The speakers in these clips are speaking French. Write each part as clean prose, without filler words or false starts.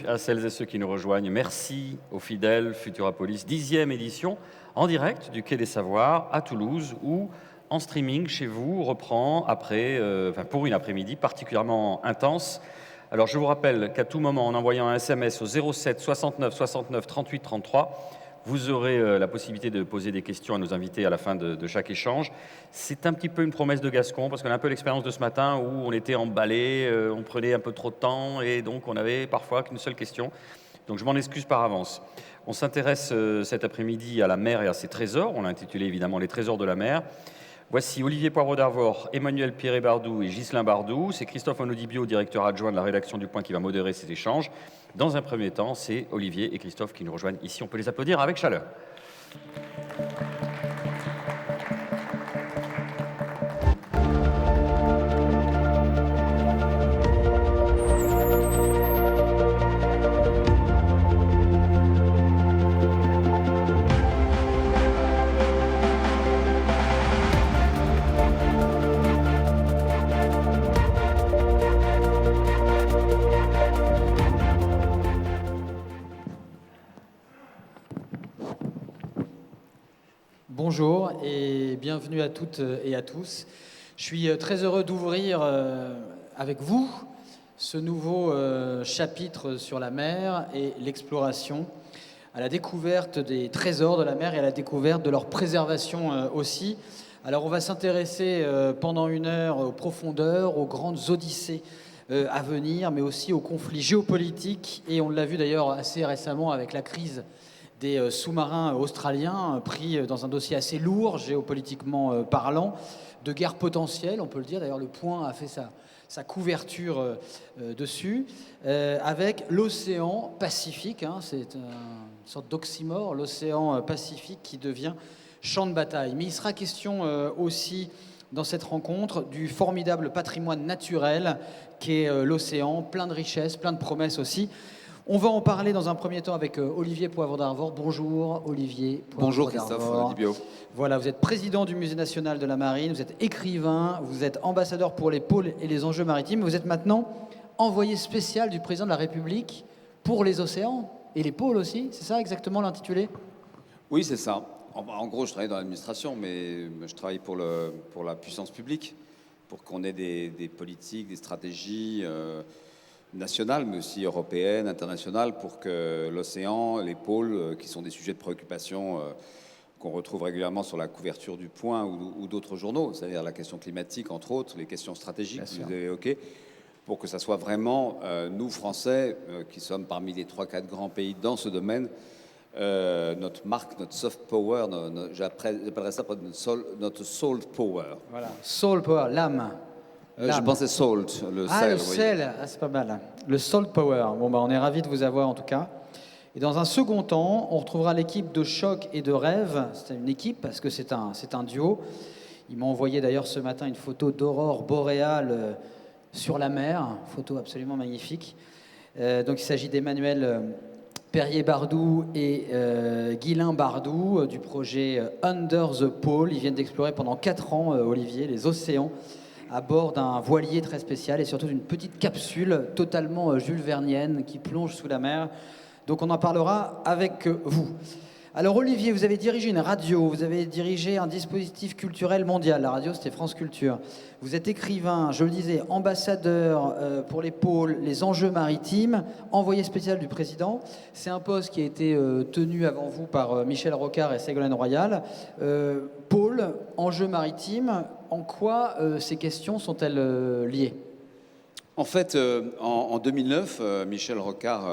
À celles et ceux qui nous rejoignent, merci aux fidèles Futurapolis, 10e édition, en direct du Quai des Savoirs à Toulouse, où en streaming chez vous reprend pour une après-midi particulièrement intense. Alors je vous rappelle qu'à tout moment, en envoyant un SMS au 07 69 69 38 33, vous aurez la possibilité de poser des questions à nos invités à la fin de chaque échange. C'est un petit peu une promesse de Gascon, parce qu'on a un peu l'expérience de ce matin où on était emballé, on prenait un peu trop de temps, et donc on avait parfois qu'une seule question. Donc je m'en excuse par avance. On s'intéresse cet après-midi à la mer et à ses trésors. On l'a intitulé évidemment « Les trésors de la mer ». Voici Olivier Poivre d'Arvor, Emmanuel Pierret-Bardou et Ghislain Bardou. C'est Christophe Onodibio, directeur adjoint de la rédaction du Point, qui va modérer ces échanges. Dans un premier temps, c'est Olivier et Christophe qui nous rejoignent ici. On peut les applaudir avec chaleur. Bonjour et bienvenue à toutes et à tous. Je suis très heureux d'ouvrir avec vous ce nouveau chapitre sur la mer et l'exploration, à la découverte des trésors de la mer et à la découverte de leur préservation aussi. Alors on va s'intéresser pendant une heure aux profondeurs, aux grandes odyssées à venir, mais aussi aux conflits géopolitiques, et on l'a vu d'ailleurs assez récemment avec la crise des sous-marins australiens pris dans un dossier assez lourd, géopolitiquement parlant, de guerre potentielle, on peut le dire. D'ailleurs, Le Point a fait sa couverture dessus, avec l'océan Pacifique. C'est une sorte d'oxymore, l'océan Pacifique qui devient champ de bataille. Mais il sera question aussi, dans cette rencontre, du formidable patrimoine naturel qu'est l'océan, plein de richesses, plein de promesses aussi. On va en parler dans un premier temps avec Olivier Poivre d'Arvor. Bonjour Olivier Poivre Bonjour d'Arvor. Christophe Onodibio. Voilà, vous êtes président du Musée national de la marine, vous êtes écrivain, vous êtes ambassadeur pour les pôles et les enjeux maritimes. Vous êtes maintenant envoyé spécial du président de la République pour les océans et les pôles aussi. C'est ça exactement l'intitulé ? Oui, c'est ça. En gros, je travaille dans l'administration, mais je travaille pour la puissance publique, pour qu'on ait des politiques, des stratégies nationales, mais aussi européennes, internationales, pour que l'océan, les pôles, qui sont des sujets de préoccupation qu'on retrouve régulièrement sur la couverture du Point ou d'autres journaux, c'est-à-dire la question climatique, entre autres, les questions stratégiques que vous avez évoquées, pour que ça soit vraiment, nous, Français, qui sommes parmi les 3-4 grands pays dans ce domaine, notre marque, notre soft power, j'appellerais ça notre salt power. Voilà, soul power, l'âme. Je pensais salt, le sel. Le sel, c'est pas mal. Le salt power. Bon, on est ravis de vous avoir en tout cas. Et dans un second temps, on retrouvera l'équipe de Choc et de Rêve. C'est une équipe parce que c'est un duo. Ils m'ont envoyé d'ailleurs ce matin une photo d'aurore boréale sur la mer, photo absolument magnifique. Donc il s'agit d'Emmanuel Pierret-Bardou et Ghislain Bardou du projet Under the Pole. Ils viennent d'explorer pendant 4 ans, Olivier, les océans à bord d'un voilier très spécial et surtout d'une petite capsule totalement Jules Vernienne qui plonge sous la mer. Donc on en parlera avec vous. Alors Olivier, vous avez dirigé une radio, vous avez dirigé un dispositif culturel mondial. La radio, c'était France Culture. Vous êtes écrivain, je le disais, ambassadeur pour les pôles, les enjeux maritimes, envoyé spécial du président. C'est un poste qui a été tenu avant vous par Michel Rocard et Ségolène Royal. Pôle, enjeux maritimes, en quoi ces questions sont-elles liées ? En fait, en 2009, Michel Rocard,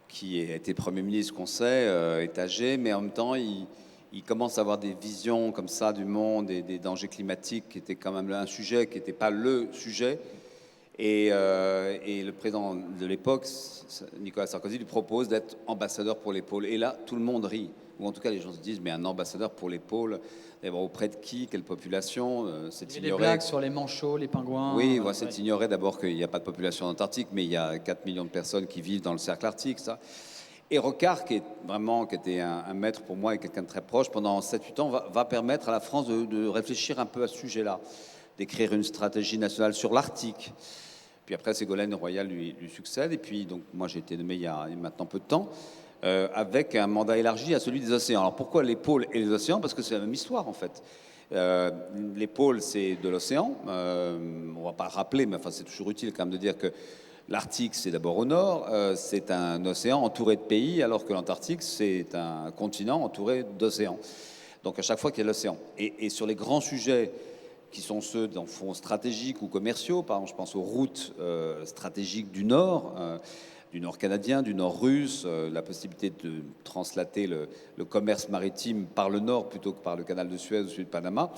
qui a été Premier ministre, qu'on sait, est âgé, mais en même temps, il commence à avoir des visions comme ça du monde et des dangers climatiques, qui étaient quand même un sujet, qui n'était pas le sujet. Et le président de l'époque, Nicolas Sarkozy, lui propose d'être ambassadeur pour les pôles. Et là, tout le monde rit. Ou en tout cas, les gens se disent, mais un ambassadeur pour les pôles, d'abord auprès de qui, quelle population, c'est Il y a des ignoré. blagues sur les manchots, les pingouins. Oui, c'est ignoré d'abord qu'il n'y a pas de population en Antarctique, mais il y a 4 millions de personnes qui vivent dans le cercle arctique, ça. Et Rocard, qui était un maître pour moi et quelqu'un de très proche, pendant 7-8 ans, va permettre à la France de réfléchir un peu à ce sujet-là, d'écrire une stratégie nationale sur l'Arctique. Puis après, Ségolène Royal lui succède. Et puis, donc, moi, j'ai été nommé il y a maintenant peu de temps, avec un mandat élargi à celui des océans. Alors, pourquoi les pôles et les océans? Parce que c'est la même histoire, en fait. Les pôles, c'est de l'océan. On ne va pas rappeler, mais enfin, c'est toujours utile quand même de dire que l'Arctique, c'est d'abord au nord. C'est un océan entouré de pays, alors que l'Antarctique, c'est un continent entouré d'océans. Donc, à chaque fois qu'il y a l'océan. Et sur les grands sujets qui sont ceux d'un fonds stratégiques ou commerciaux. Par exemple, je pense aux routes stratégiques du Nord canadien, du Nord russe, la possibilité de translater le commerce maritime par le Nord plutôt que par le canal de Suez ou celui de Panama.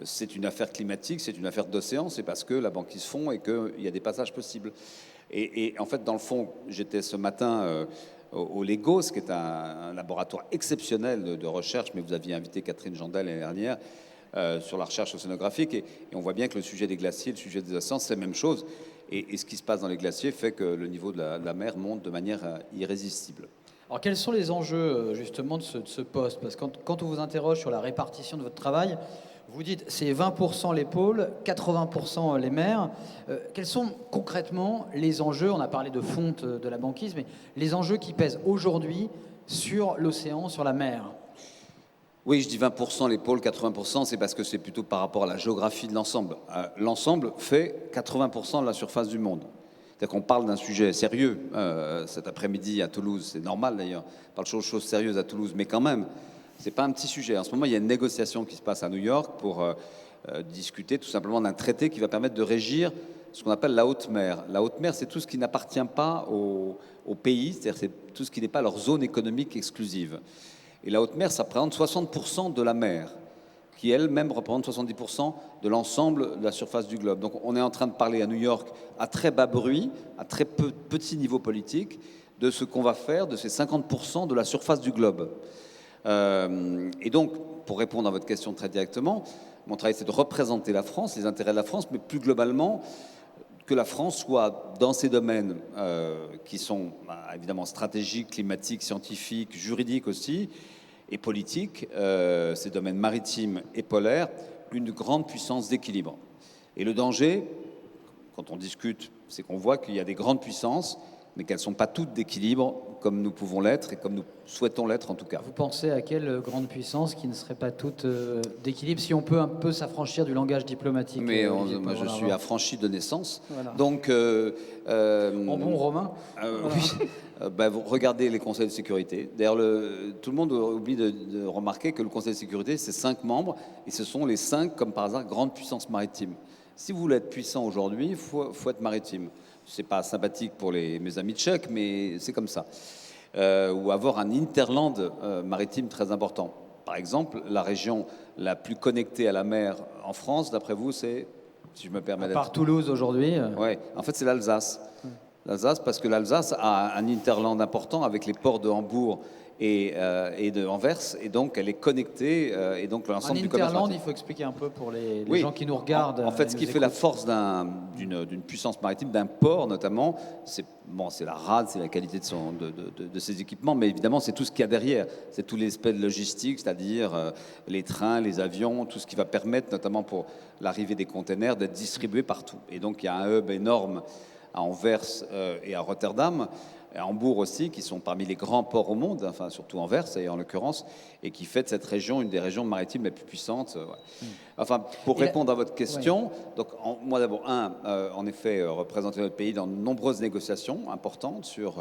C'est une affaire climatique, c'est une affaire d'océan, c'est parce que la banquise fond et qu'il y a des passages possibles. Et en fait, dans le fond, j'étais ce matin au Legos, qui est un laboratoire exceptionnel de recherche, mais vous aviez invité Catherine Jandel l'année dernière, sur la recherche océanographique, et on voit bien que le sujet des glaciers, le sujet des océans, c'est la même chose. Et ce qui se passe dans les glaciers fait que le niveau de la mer monte de manière irrésistible. Alors, quels sont les enjeux, justement, de ce poste? Parce que quand on vous interroge sur la répartition de votre travail, vous dites c'est 20% les pôles, 80% les mers. Quels sont concrètement les enjeux? On a parlé de fonte de la banquise, mais les enjeux qui pèsent aujourd'hui sur l'océan, sur la mer? Oui, je dis 20% les pôles, 80%, c'est parce que c'est plutôt par rapport à la géographie de l'ensemble. L'ensemble fait 80% de la surface du monde. C'est-à-dire qu'on parle d'un sujet sérieux cet après-midi à Toulouse, c'est normal d'ailleurs, on parle de choses sérieuses à Toulouse, mais quand même, c'est pas un petit sujet. En ce moment, il y a une négociation qui se passe à New York pour discuter tout simplement d'un traité qui va permettre de régir ce qu'on appelle la haute mer. La haute mer, c'est tout ce qui n'appartient pas aux pays, c'est-à-dire c'est tout ce qui n'est pas leur zone économique exclusive. Et la haute mer, ça représente 60% de la mer, qui elle-même représente 70% de l'ensemble de la surface du globe. Donc on est en train de parler à New York à très bas bruit, à très petit niveau politique, de ce qu'on va faire de ces 50% de la surface du globe. Et donc, pour répondre à votre question très directement, mon travail, c'est de représenter la France, les intérêts de la France, mais plus globalement, que la France soit dans ces domaines qui sont évidemment stratégiques, climatiques, scientifiques, juridiques aussi, et politiques, ces domaines maritimes et polaires, une grande puissance d'équilibre. Et le danger, quand on discute, c'est qu'on voit qu'il y a des grandes puissances, mais qu'elles ne sont pas toutes d'équilibre comme nous pouvons l'être et comme nous souhaitons l'être en tout cas. Vous pensez à quelle grande puissance qui ne serait pas toute d'équilibre, si on peut un peu s'affranchir du langage diplomatique? Mais moi, je suis affranchi de naissance. Voilà. Donc, en bon romain. Voilà. Vous regardez les conseils de sécurité. D'ailleurs, tout le monde oublie de remarquer que le conseil de sécurité, c'est 5 membres, et ce sont les 5, comme par hasard, grandes puissances maritimes. Si vous voulez être puissant aujourd'hui, il faut être maritime. C'est pas sympathique pour mes amis tchèques, mais c'est comme ça. Ou avoir un hinterland maritime très important. Par exemple, la région la plus connectée à la mer en France, d'après vous, c'est, si je me permets d'être... Par Toulouse aujourd'hui. Ouais, en fait, c'est l'Alsace. L'Alsace, parce que l'Alsace a un hinterland important avec les ports de Hambourg et de Anvers, et donc elle est connectée, et donc l'ensemble du commerce. Un hinterland, il faut expliquer un peu pour les gens qui nous regardent. En fait, ce qui fait la force d'une puissance maritime, d'un port notamment, c'est la rade, c'est la qualité de ses équipements, mais évidemment, c'est tout ce qu'il y a derrière. C'est tous les aspects de logistique, c'est-à-dire les trains, les avions, tout ce qui va permettre, notamment pour l'arrivée des containers, d'être distribués partout. Et donc, il y a un hub énorme à Anvers et à Rotterdam, à Hambourg aussi, qui sont parmi les grands ports au monde, enfin surtout Anvers en l'occurrence, et qui fait de cette région une des régions maritimes les plus puissantes. Ouais. Enfin, pour répondre à votre question, donc moi d'abord, en effet, représenter notre pays dans de nombreuses négociations importantes sur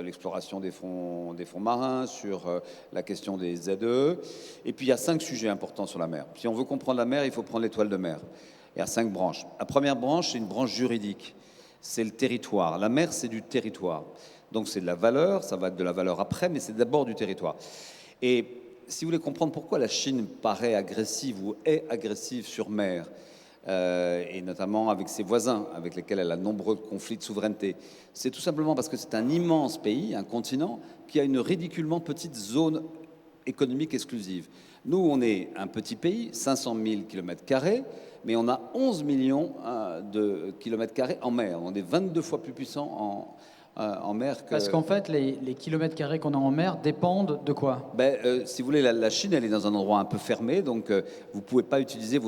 l'exploration des fonds marins, sur la question des ZE, et puis il y a 5 sujets importants sur la mer. Si on veut comprendre la mer, il faut prendre l'étoile de mer. Il y a 5 branches. La première branche, c'est une branche juridique. C'est le territoire. La mer, c'est du territoire. Donc c'est de la valeur, ça va être de la valeur après, mais c'est d'abord du territoire. Et si vous voulez comprendre pourquoi la Chine paraît agressive ou est agressive sur mer, et notamment avec ses voisins, avec lesquels elle a de nombreux conflits de souveraineté. C'est tout simplement parce que c'est un immense pays, un continent, qui a une ridiculement petite zone économique exclusive. Nous, on est un petit pays, 500 000 km², mais on a 11 millions de km² en mer. On est 22 fois plus puissant en mer que... Parce qu'en fait, les kilomètres carrés qu'on a en mer dépendent de quoi? Si vous voulez, la Chine, elle est dans un endroit un peu fermé, donc vous ne pouvez pas utiliser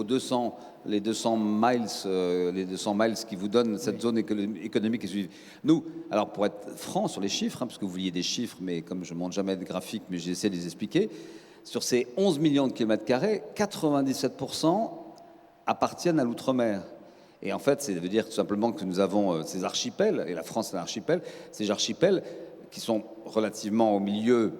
les 200 miles qui vous donnent cette zone économique exclusive. Nous, alors pour être franc sur les chiffres, parce que vous vouliez des chiffres, mais comme je ne montre jamais de graphiques, mais j'essaie de les expliquer, sur ces 11 millions de km², 97% appartiennent à l'outre-mer. Et en fait, ça veut dire tout simplement que nous avons ces archipels, et la France est un archipel, ces archipels qui sont relativement au milieu,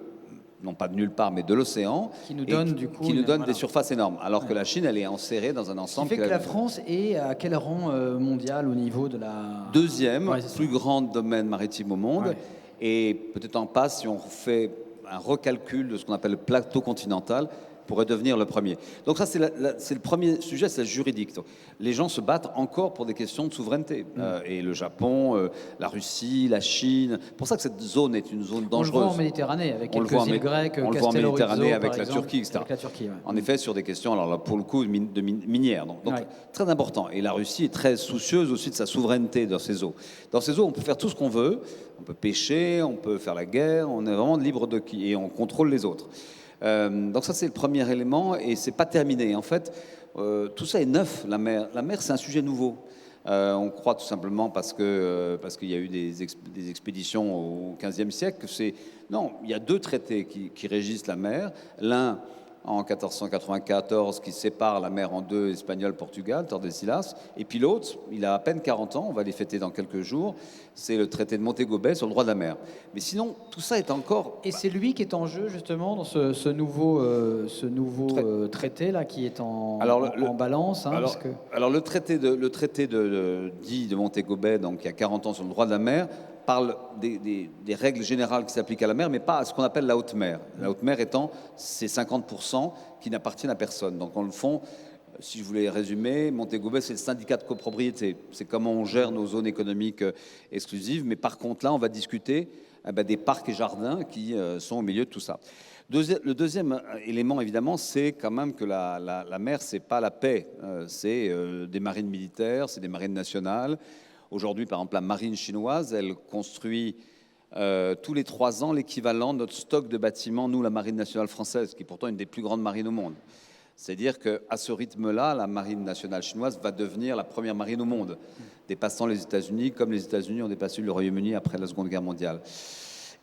non pas de nulle part, mais de l'océan, Qui nous donnent du coup... qui nous donnent voilà. des surfaces énormes, alors que la Chine, elle est enserrée dans un Ce qui ensemble... fait que la France est à quel rang mondial au niveau de la... Deuxième Ouais, c'est ça. plus grand domaine maritime au monde, Ouais. et peut-être en passe si on fait un recalcul de ce qu'on appelle le plateau continental, pourrait devenir le premier. Donc ça, c'est le premier sujet, c'est le juridique. Donc, les gens se battent encore pour des questions de souveraineté. Et le Japon, la Russie, la Chine. C'est pour ça que cette zone est une zone dangereuse. On le voit en Méditerranée, avec On le quelques voit en îles Mé- grecques, on le voit en Castello Méditerranée Rizzo, avec par la exemple, Turquie, etc. avec la Turquie, ouais. En effet, sur des questions, alors là, pour le coup, minières. Donc, Ouais. très important. Et la Russie est très soucieuse aussi de sa souveraineté dans ces eaux. Dans ces eaux, on peut faire tout ce qu'on veut. On peut pêcher, on peut faire la guerre. On est vraiment libre et on contrôle les autres. Donc ça, c'est le premier élément, et c'est pas terminé. En fait, tout ça est neuf, la mer. La mer, c'est un sujet nouveau. On croit tout simplement parce qu'il y a eu des expéditions au XVe siècle. Non, il y a deux traités qui régissent la mer. L'un en 1494 qui sépare la mer en deux, Espagnol-Portugal, Tordesillas. Et puis l'autre, il a à peine 40 ans, on va les fêter dans quelques jours, c'est le traité de Montego Bay sur le droit de la mer. Mais sinon, tout ça est encore... Et c'est lui qui est en jeu justement dans ce nouveau traité là qui est en balance. Hein, Alors le traité dit de Montego Bay, donc il y a 40 ans sur le droit de la mer, parle des règles générales qui s'appliquent à la mer, mais pas à ce qu'on appelle la haute mer. La haute mer étant ces 50% qui n'appartiennent à personne. Donc en le fond, si je voulais résumer, Montego Bay, c'est le syndicat de copropriété. C'est comment on gère nos zones économiques exclusives. Mais par contre, là, on va discuter des parcs et jardins qui sont au milieu de tout ça. Le deuxième élément, évidemment, c'est quand même que la mer, c'est pas la paix. C'est des marines militaires, c'est des marines nationales. Aujourd'hui, par exemple, la marine chinoise, elle construit tous les 3 ans l'équivalent de notre stock de bâtiments, nous, la marine nationale française, qui est pourtant une des plus grandes marines au monde. C'est-à-dire qu'à ce rythme-là, la marine nationale chinoise va devenir la première marine au monde, dépassant les États-Unis, comme les États-Unis ont dépassé le Royaume-Uni après la Seconde Guerre mondiale.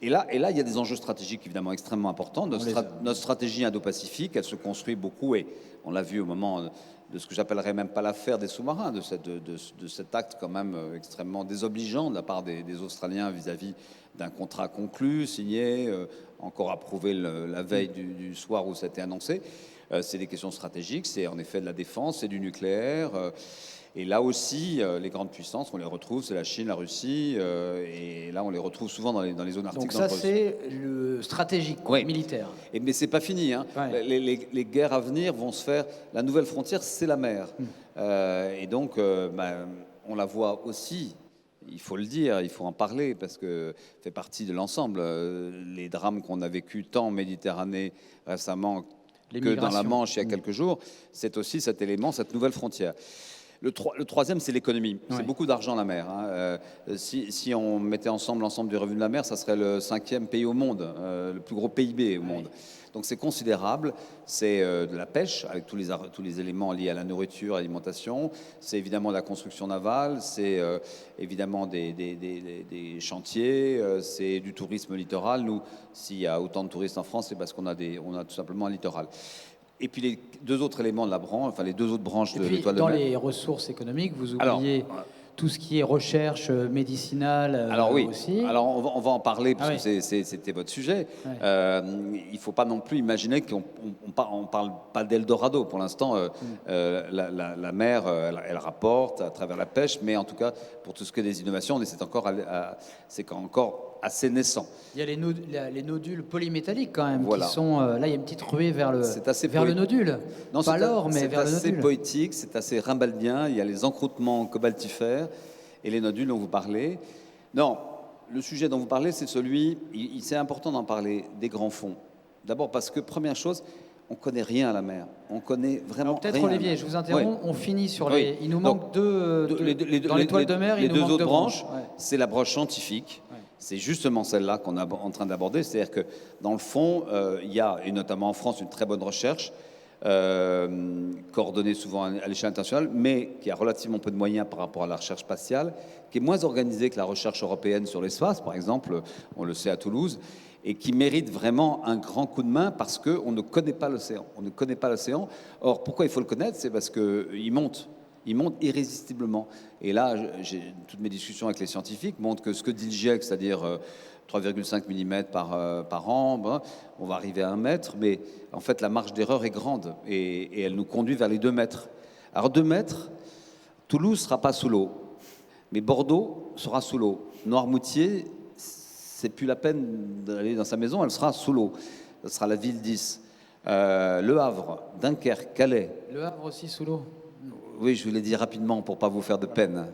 Et là, il y a des enjeux stratégiques évidemment extrêmement importants. Notre stratégie indo-pacifique, elle se construit beaucoup, et on l'a vu au moment de ce que j'appellerais même pas l'affaire des sous-marins, de cet acte quand même extrêmement désobligeant de la part des Australiens vis-à-vis d'un contrat conclu, signé, encore approuvé la veille du soir où ça a été annoncé. C'est des questions stratégiques, c'est en effet de la défense, c'est du nucléaire. Et là aussi, les grandes puissances, on les retrouve, c'est la Chine, la Russie, et là on les retrouve souvent dans les zones arctiques. Donc ça, c'est le stratégique, oui, militaire. Mais c'est pas fini. Hein. Ouais. Les guerres à venir vont se faire. La nouvelle frontière, c'est la mer. Et donc, on la voit aussi. Il faut le dire, il faut en parler parce que ça fait partie de l'ensemble. Les drames qu'on a vécus tant en Méditerranée récemment que dans la Manche il y a quelques jours, c'est aussi cet élément, cette nouvelle frontière. Le troisième, c'est l'économie. C'est beaucoup d'argent, la mer. Hein. Si on mettait ensemble l'ensemble du revenu de la mer, ça serait le 5e pays au monde, le plus gros PIB au monde. Donc c'est considérable. C'est de la pêche, avec tous les éléments liés à la nourriture, à l'alimentation. C'est évidemment de la construction navale. C'est évidemment des chantiers. C'est du tourisme littoral. Nous, s'il y a autant de touristes en France, c'est parce qu'on a tout simplement un littoral. Et puis les deux autres éléments de la branche, enfin les deux autres branches de l'étoile de mer. Dans les ressources économiques, vous oubliez tout ce qui est recherche médicinale aussi. Alors on va en parler parce que c'était votre sujet. Ouais. Il ne faut pas non plus imaginer qu'on ne parle pas d'Eldorado. Pour l'instant, la mer, elle rapporte à travers la pêche, mais en tout cas, pour tout ce qui est des innovations, c'est encore assez naissant. Il y a les nodules polymétalliques quand même, Voilà. qui sont... là, il y a une petite ruée vers le, C'est assez vers le nodule. Non, Pas l'or, mais vers le c'est assez nodule. poétique, c'est assez rimbaldien. Il y a les encroûtements cobaltifères et les nodules dont vous parlez. Non, le sujet dont vous parlez, c'est celui, c'est important d'en parler, des grands fonds. D'abord parce que, première chose, on ne connaît rien à la mer. On connaît vraiment Alors, peut-être, rien. Olivier, je vous interromps, Oui. on finit sur Oui. les... Il nous manque Donc, dans l'étoile de mer, les il nous deux manque autres deux branches, Ouais. c'est la branche scientifique. Ouais. C'est justement celle-là qu'on est en train d'aborder. C'est-à-dire que, dans le fond, il y a, et notamment en France, une très bonne recherche, coordonnée souvent à l'échelle internationale, mais qui a relativement peu de moyens par rapport à la recherche spatiale, qui est moins organisée que la recherche européenne sur l'espace, par exemple, on le sait à Toulouse, et qui mérite vraiment un grand coup de main parce qu'on ne connaît pas l'océan. On ne connaît pas l'océan. Or, pourquoi il faut le connaître? C'est parce qu'il monte. Il monte irrésistiblement. Et là, toutes mes discussions avec les scientifiques montrent que ce que dit le GIEC, c'est-à-dire 3,5 mm par an, ben, on va arriver à 1 mètre, mais en fait, la marge d'erreur est grande et elle nous conduit vers les 2 mètres. Alors, 2 mètres, Toulouse ne sera pas sous l'eau, mais Bordeaux sera sous l'eau. Noirmoutier, c'est plus la peine d'aller dans sa maison, elle sera sous l'eau. Ce sera la ville 10. Le Havre, Dunkerque, Calais. Le Havre aussi sous l'eau. Oui, je vous l'ai dit rapidement pour pas vous faire de peine.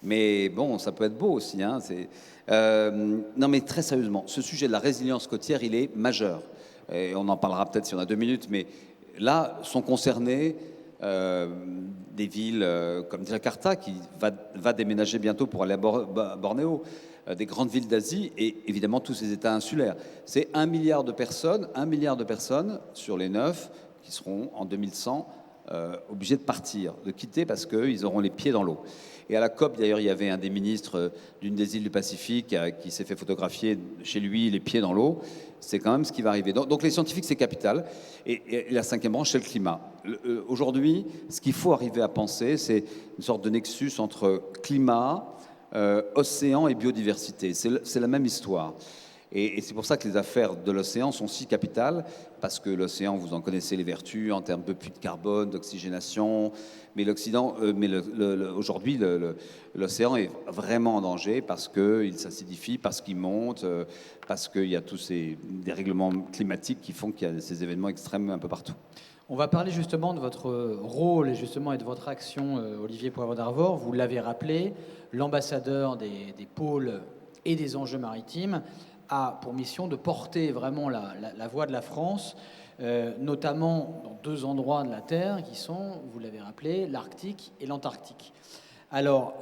Mais bon, ça peut être beau aussi. Hein, non, mais très sérieusement, ce sujet de la résilience côtière, il est majeur. Et on en parlera peut-être si on a 2 minutes, mais là sont concernées des villes comme Jakarta, qui va déménager bientôt pour aller à Bornéo, des grandes villes d'Asie et évidemment tous ces États insulaires. C'est 1 milliard de personnes sur les 9 qui seront en 2100 obligés de partir, de quitter parce qu'ils auront les pieds dans l'eau. Et à la COP, d'ailleurs, il y avait un des ministres d'une des îles du Pacifique qui s'est fait photographier chez lui, les pieds dans l'eau. C'est quand même ce qui va arriver. Donc les scientifiques, c'est capital. Et la 5e branche, c'est le climat. Aujourd'hui, ce qu'il faut arriver à penser, c'est une sorte de nexus entre climat, océan et biodiversité. C'est la même histoire. Et c'est pour ça que les affaires de l'océan sont si capitales, parce que l'océan, vous en connaissez les vertus en termes de puits de carbone, d'oxygénation, mais aujourd'hui, l'océan est vraiment en danger parce qu'il s'acidifie, parce qu'il monte, parce qu'il y a tous ces dérèglements climatiques qui font qu'il y a ces événements extrêmes un peu partout. On va parler justement de votre rôle et de votre action, Olivier Poivre d'Arvor. Vous l'avez rappelé, l'ambassadeur des pôles et des enjeux maritimes a pour mission de porter vraiment la voix de la France, notamment dans 2 endroits de la Terre qui sont, vous l'avez rappelé, l'Arctique et l'Antarctique. Alors,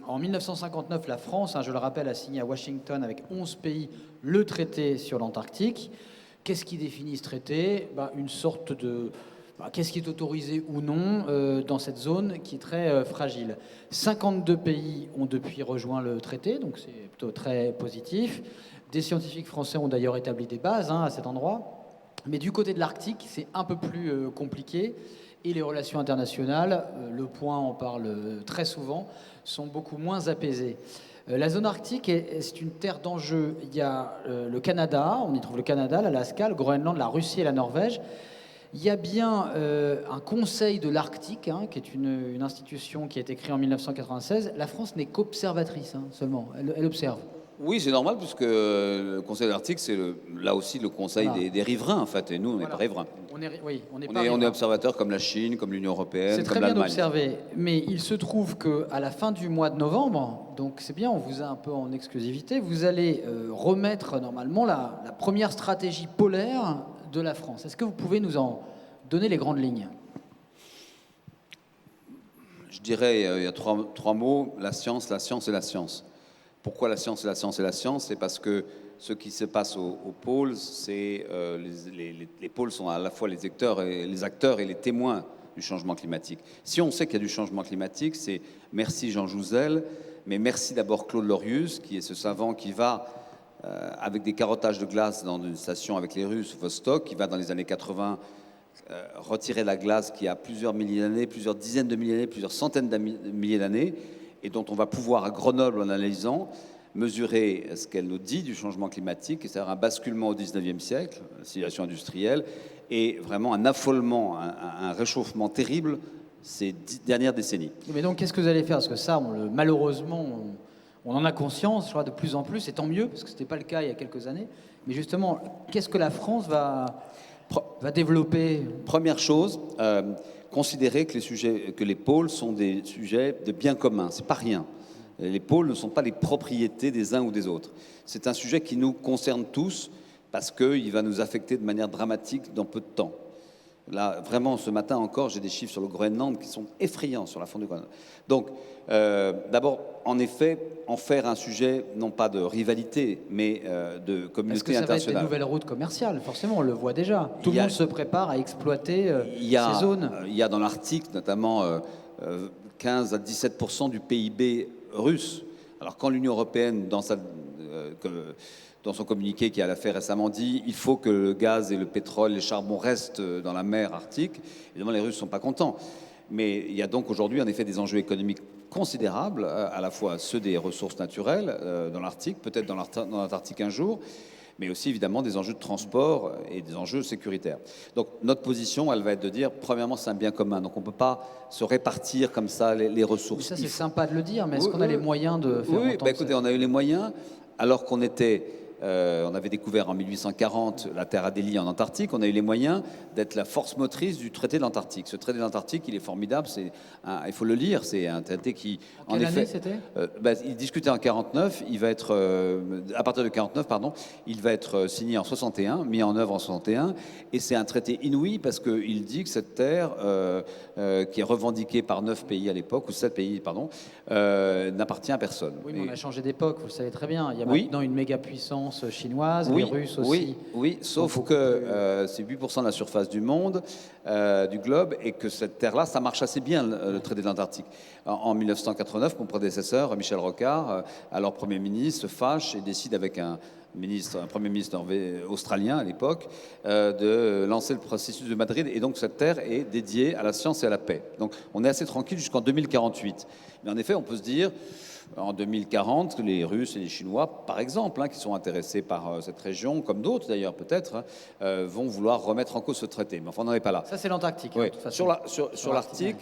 en 1959, la France, je le rappelle, a signé à Washington avec 11 pays le traité sur l'Antarctique. Qu'est-ce qui définit ce traité? Une sorte de... Qu'est-ce qui est autorisé ou non dans cette zone qui est très fragile? 52 pays ont depuis rejoint le traité, donc c'est plutôt très positif. Des scientifiques français ont d'ailleurs établi des bases à cet endroit. Mais du côté de l'Arctique, c'est un peu plus compliqué. Et les relations internationales, Le Point en parle très souvent, sont beaucoup moins apaisées. La zone arctique, c'est une terre d'enjeu. Il y a le Canada, on y trouve le Canada, l'Alaska, le Groenland, la Russie et la Norvège. Il y a bien un conseil de l'Arctique, qui est une institution qui a été créée en 1996. La France n'est qu'observatrice seulement, elle observe. Oui, c'est normal, puisque le Conseil de l'Arctique, c'est là aussi le conseil des riverains, en fait. Et nous, on n'est pas riverains. On est observateurs comme la Chine, comme l'Union européenne, comme l'Allemagne. C'est très bien d'observer, mais il se trouve qu'à la fin du mois de novembre, donc c'est bien, on vous a un peu en exclusivité, vous allez remettre normalement la première stratégie polaire de la France. Est-ce que vous pouvez nous en donner les grandes lignes? Je dirais, il y a trois mots, la science et la science. Pourquoi la science et la science et la science? C'est parce que ce qui se passe aux pôles, c'est les pôles sont à la fois les acteurs et les témoins du changement climatique. Si on sait qu'il y a du changement climatique, c'est merci Jean Jouzel, mais merci d'abord Claude Lorius, qui est ce savant qui va avec des carottages de glace dans une station avec les Russes, Vostok, qui va dans les années 80 retirer la glace qui a plusieurs milliers d'années, plusieurs dizaines de milliers d'années, plusieurs centaines de milliers d'années, et dont on va pouvoir, à Grenoble, en analysant, mesurer ce qu'elle nous dit du changement climatique, c'est-à-dire un basculement au 19e siècle, la civilisation industrielle, et vraiment un affolement, un réchauffement terrible ces dernières décennies. Mais donc, qu'est-ce que vous allez faire? Parce que ça, malheureusement, On en a conscience, je crois, de plus en plus, et tant mieux, parce que ce n'était pas le cas il y a quelques années. Mais justement, qu'est-ce que la France va développer? Première chose, considérer que les pôles sont des sujets de bien commun. C'est pas rien. Les pôles ne sont pas les propriétés des uns ou des autres. C'est un sujet qui nous concerne tous parce qu'il va nous affecter de manière dramatique dans peu de temps. Là, vraiment, ce matin encore, j'ai des chiffres sur le Groenland qui sont effrayants sur la fonte du Groenland. Donc, d'abord, en effet, en faire un sujet, non pas de rivalité, mais de communauté internationale. Est-ce que ça va être des nouvelles routes commerciales? Forcément, on le voit déjà. Tout le monde se prépare à exploiter ces zones. Il y a dans l'Arctique, notamment, 15 à 17% du PIB russe. Alors, quand l'Union européenne, dans son communiqué qui a fait récemment dit il faut que le gaz et le pétrole, les charbons restent dans la mer Arctique. Évidemment, les Russes ne sont pas contents. Mais il y a donc aujourd'hui, en effet, des enjeux économiques considérables, à la fois ceux des ressources naturelles dans l'Arctique, peut-être dans l'Antarctique un jour, mais aussi évidemment des enjeux de transport et des enjeux sécuritaires. Donc notre position, elle va être de dire, premièrement, c'est un bien commun. Donc on ne peut pas se répartir comme ça les ressources. Mais ça, c'est sympa de le dire, mais est-ce qu'on a les moyens de faire entendre écoutez, on a eu les moyens, alors qu'on était... on avait découvert en 1840 la terre Adélie en Antarctique. On a eu les moyens d'être la force motrice du traité de l'Antarctique. Ce traité de l'Antarctique, il est formidable. Il faut le lire. C'est un traité qui, en quelle année c'était il discutait en 49. Il va être à partir de 49, pardon. Il va être signé en 61, mis en œuvre en 61. Et c'est un traité inouï parce qu'il dit que cette terre, qui est revendiquée par 9 pays à l'époque ou 7 pays, pardon, n'appartient à personne. Oui, mais on a changé d'époque. Vous le savez très bien. Il y a maintenant une méga puissance chinoise, les Russes aussi. Oui, sauf que c'est 8% de la surface du monde, du globe, et que cette terre-là, ça marche assez bien, le traité de l'Antarctique. En 1989, mon prédécesseur, Michel Rocard, alors Premier ministre, se fâche et décide avec un Premier ministre australien à l'époque, de lancer le processus de Madrid. Et donc cette terre est dédiée à la science et à la paix. Donc on est assez tranquille jusqu'en 2048. Mais en effet, on peut se dire... En 2040, les Russes et les Chinois, par exemple, qui sont intéressés par cette région, comme d'autres d'ailleurs peut-être, vont vouloir remettre en cause ce traité. Mais enfin, on n'en est pas là. Ça, c'est l'Antarctique. Oui. Sur l'Arctique,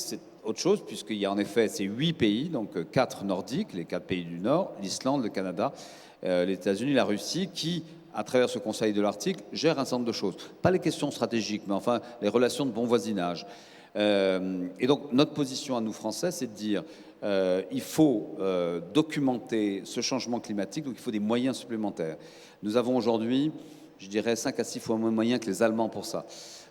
c'est autre chose, puisqu'il y a en effet ces 8 pays, donc 4 nordiques, les 4 pays du Nord, l'Islande, le Canada, les États-Unis, la Russie, qui, à travers ce Conseil de l'Arctique, gèrent un certain nombre de choses. Pas les questions stratégiques, mais enfin les relations de bon voisinage. Et donc, notre position à nous, Français, c'est de dire... il faut documenter ce changement climatique, donc il faut des moyens supplémentaires. Nous avons aujourd'hui, je dirais, 5 à 6 fois moins de moyens que les Allemands pour ça.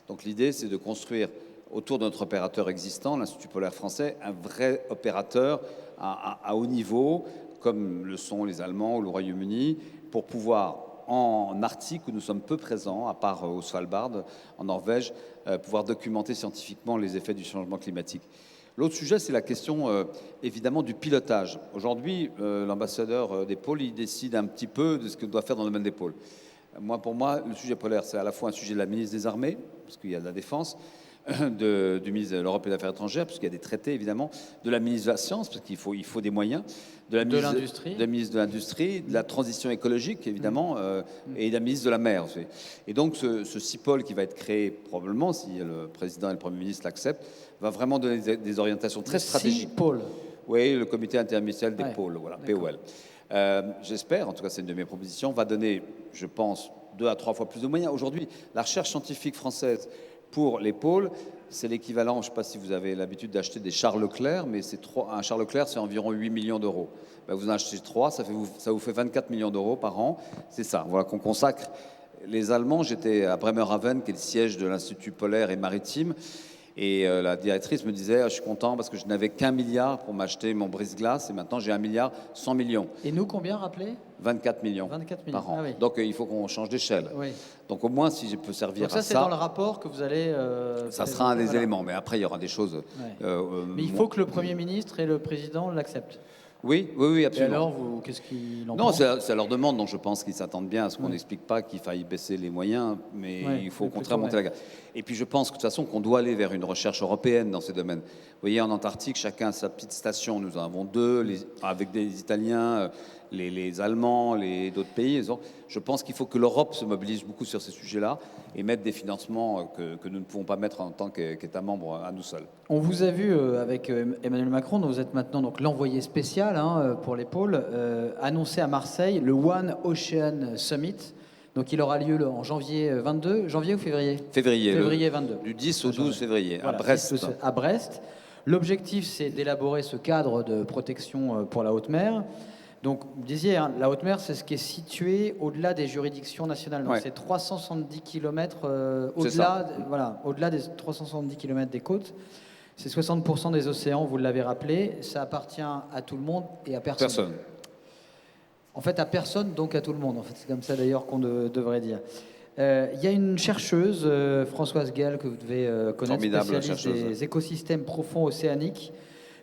Donc l'idée, c'est de construire autour de notre opérateur existant, l'Institut polaire français, un vrai opérateur à haut niveau, comme le sont les Allemands ou le Royaume-Uni, pour pouvoir, en Arctique, où nous sommes peu présents, à part au Svalbard, en Norvège, pouvoir documenter scientifiquement les effets du changement climatique. L'autre sujet, c'est la question, évidemment, du pilotage. Aujourd'hui, l'ambassadeur des pôles, il décide un petit peu de ce qu'il doit faire dans le domaine des pôles. Pour moi, le sujet polaire, c'est à la fois un sujet de la ministre des Armées, parce qu'il y a de la défense, du ministre de l'Europe et des Affaires étrangères, puisqu'il y a des traités, évidemment, de la ministre de la Science, parce qu'il faut des moyens, de la ministre de l'Industrie, de la transition écologique, évidemment, et de la ministre de la Mer. Et donc, ce CIPOL qui va être créé, probablement, si le président et le Premier ministre l'acceptent, va vraiment donner des orientations très stratégiques. CIPOL. Oui, le comité interministériel des pôles, voilà, POL. J'espère, en tout cas c'est une de mes propositions, va donner, je pense, 2 à 3 fois plus de moyens. Aujourd'hui, la recherche scientifique française pour les pôles, c'est l'équivalent, je ne sais pas si vous avez l'habitude d'acheter des chars Leclerc, mais un char Leclerc, c'est environ 8 millions d'euros. Vous en achetez 3, ça vous fait 24 millions d'euros par an. C'est ça, voilà, qu'on consacre. Les Allemands, j'étais à Bremerhaven, qui est le siège de l'Institut polaire et maritime, et la directrice me disait, je suis content parce que je n'avais qu'1 milliard pour m'acheter mon brise-glace, et maintenant j'ai 1 milliard 100 millions. Et nous, combien, rappelez ? 24 millions, 24 millions par an. Ah oui. Donc il faut qu'on change d'échelle. Oui. Donc au moins, si je peux servir donc ça, à ça... c'est dans le rapport que vous allez... ça sera un des éléments, mais après, il y aura des choses... mais il faut que le Premier ministre et le Président l'acceptent. Oui, absolument. Et alors, qu'est-ce qu'ils en pensent ? Non, c'est leur demande, donc je pense qu'ils s'attendent bien à ce qu'on n'explique pas qu'il faille baisser les moyens, mais il faut au contraire monter la garde. Et puis je pense que de toute façon qu'on doit aller vers une recherche européenne dans ces domaines. Vous voyez, en Antarctique, chacun a sa petite station. Nous en avons 2, avec des Italiens, les Allemands, d'autres pays. Je pense qu'il faut que l'Europe se mobilise beaucoup sur ces sujets-là et mette des financements que nous ne pouvons pas mettre en tant qu'État membre à nous seuls. On vous a vu avec Emmanuel Macron, dont vous êtes maintenant donc l'envoyé spécial pour les pôles, annoncer à Marseille le One Ocean Summit. Donc il aura lieu en janvier 22, janvier ou février Février 22. Du 10 au 12 février, Voilà, à Brest. À Brest. L'objectif, c'est d'élaborer ce cadre de protection pour la haute mer. Donc, vous disiez, la haute mer, c'est ce qui est situé au-delà des juridictions nationales. Donc, c'est 370 km au-delà des 370 km des côtes. C'est 60% des océans, vous l'avez rappelé. Ça appartient à tout le monde et à personne. En fait, à personne, donc à tout le monde. En fait, c'est comme ça d'ailleurs qu'on devrait dire. Il y a une chercheuse, Françoise Gall, que vous devez connaître, spécialiste des écosystèmes profonds océaniques,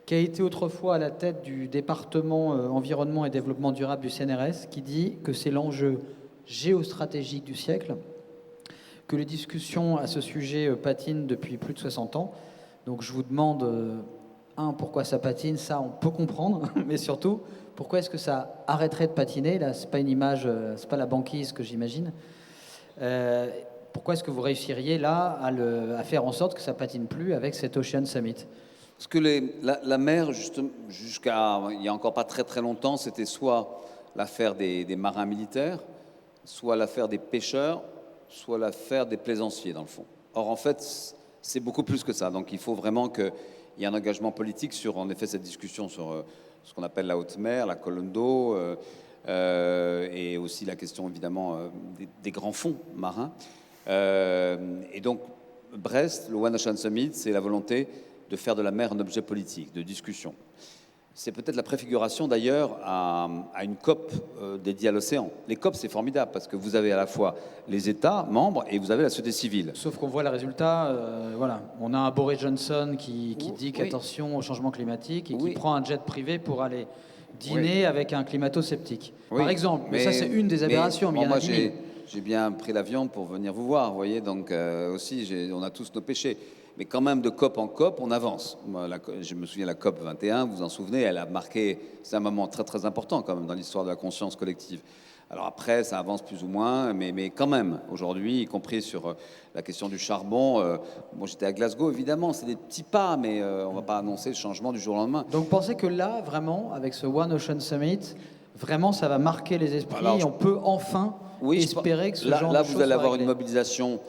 qui a été autrefois à la tête du département environnement et développement durable du CNRS, qui dit que c'est l'enjeu géostratégique du siècle, que les discussions à ce sujet patinent depuis plus de 60 ans. Donc je vous demande, pourquoi ça patine, ça on peut comprendre, mais surtout, pourquoi est-ce que ça arrêterait de patiner? Là, c'est pas une image, c'est pas la banquise que j'imagine. Pourquoi est-ce que vous réussiriez là à faire en sorte que ça patine plus avec cet Ocean Summit? Parce que la mer, jusqu'à il n'y a encore pas très très longtemps, c'était soit l'affaire des marins militaires, soit l'affaire des pêcheurs, soit l'affaire des plaisanciers, dans le fond. Or, en fait, c'est beaucoup plus que ça. Donc, il faut vraiment qu'il y ait un engagement politique sur, en effet, cette discussion sur ce qu'on appelle la haute mer, la colonne d'eau, et aussi la question, évidemment, des grands fonds marins. Et donc, Brest, le One Ocean Summit, c'est la volonté de faire de la mer un objet politique, de discussion. C'est peut-être la préfiguration d'ailleurs à une COP dédiée à l'océan. Les COP, c'est formidable parce que vous avez à la fois les États membres et vous avez la société civile. Sauf qu'on voit le résultat, on a un Boris Johnson qui dit qu'attention au changement climatique et qui prend un jet privé pour aller dîner avec un climato-sceptique. Par exemple, mais ça c'est une des aberrations. Mais moi j'ai bien pris l'avion pour venir vous voir, vous voyez, donc aussi on a tous nos péchés. Mais quand même, de COP en COP, on avance. Moi, je me souviens de la COP 21, vous vous en souvenez, elle a marqué, c'est un moment très très important quand même dans l'histoire de la conscience collective. Alors après, ça avance plus ou moins, mais quand même, aujourd'hui, y compris sur la question du charbon, moi j'étais à Glasgow, évidemment, c'est des petits pas, mais on ne va pas annoncer le changement du jour au lendemain. Donc vous pensez que là, vraiment, avec ce One Ocean Summit, vraiment ça va marquer les esprits et on peut enfin espérer que ce genre de choses Là, vous allez avoir réglé. une mobilisation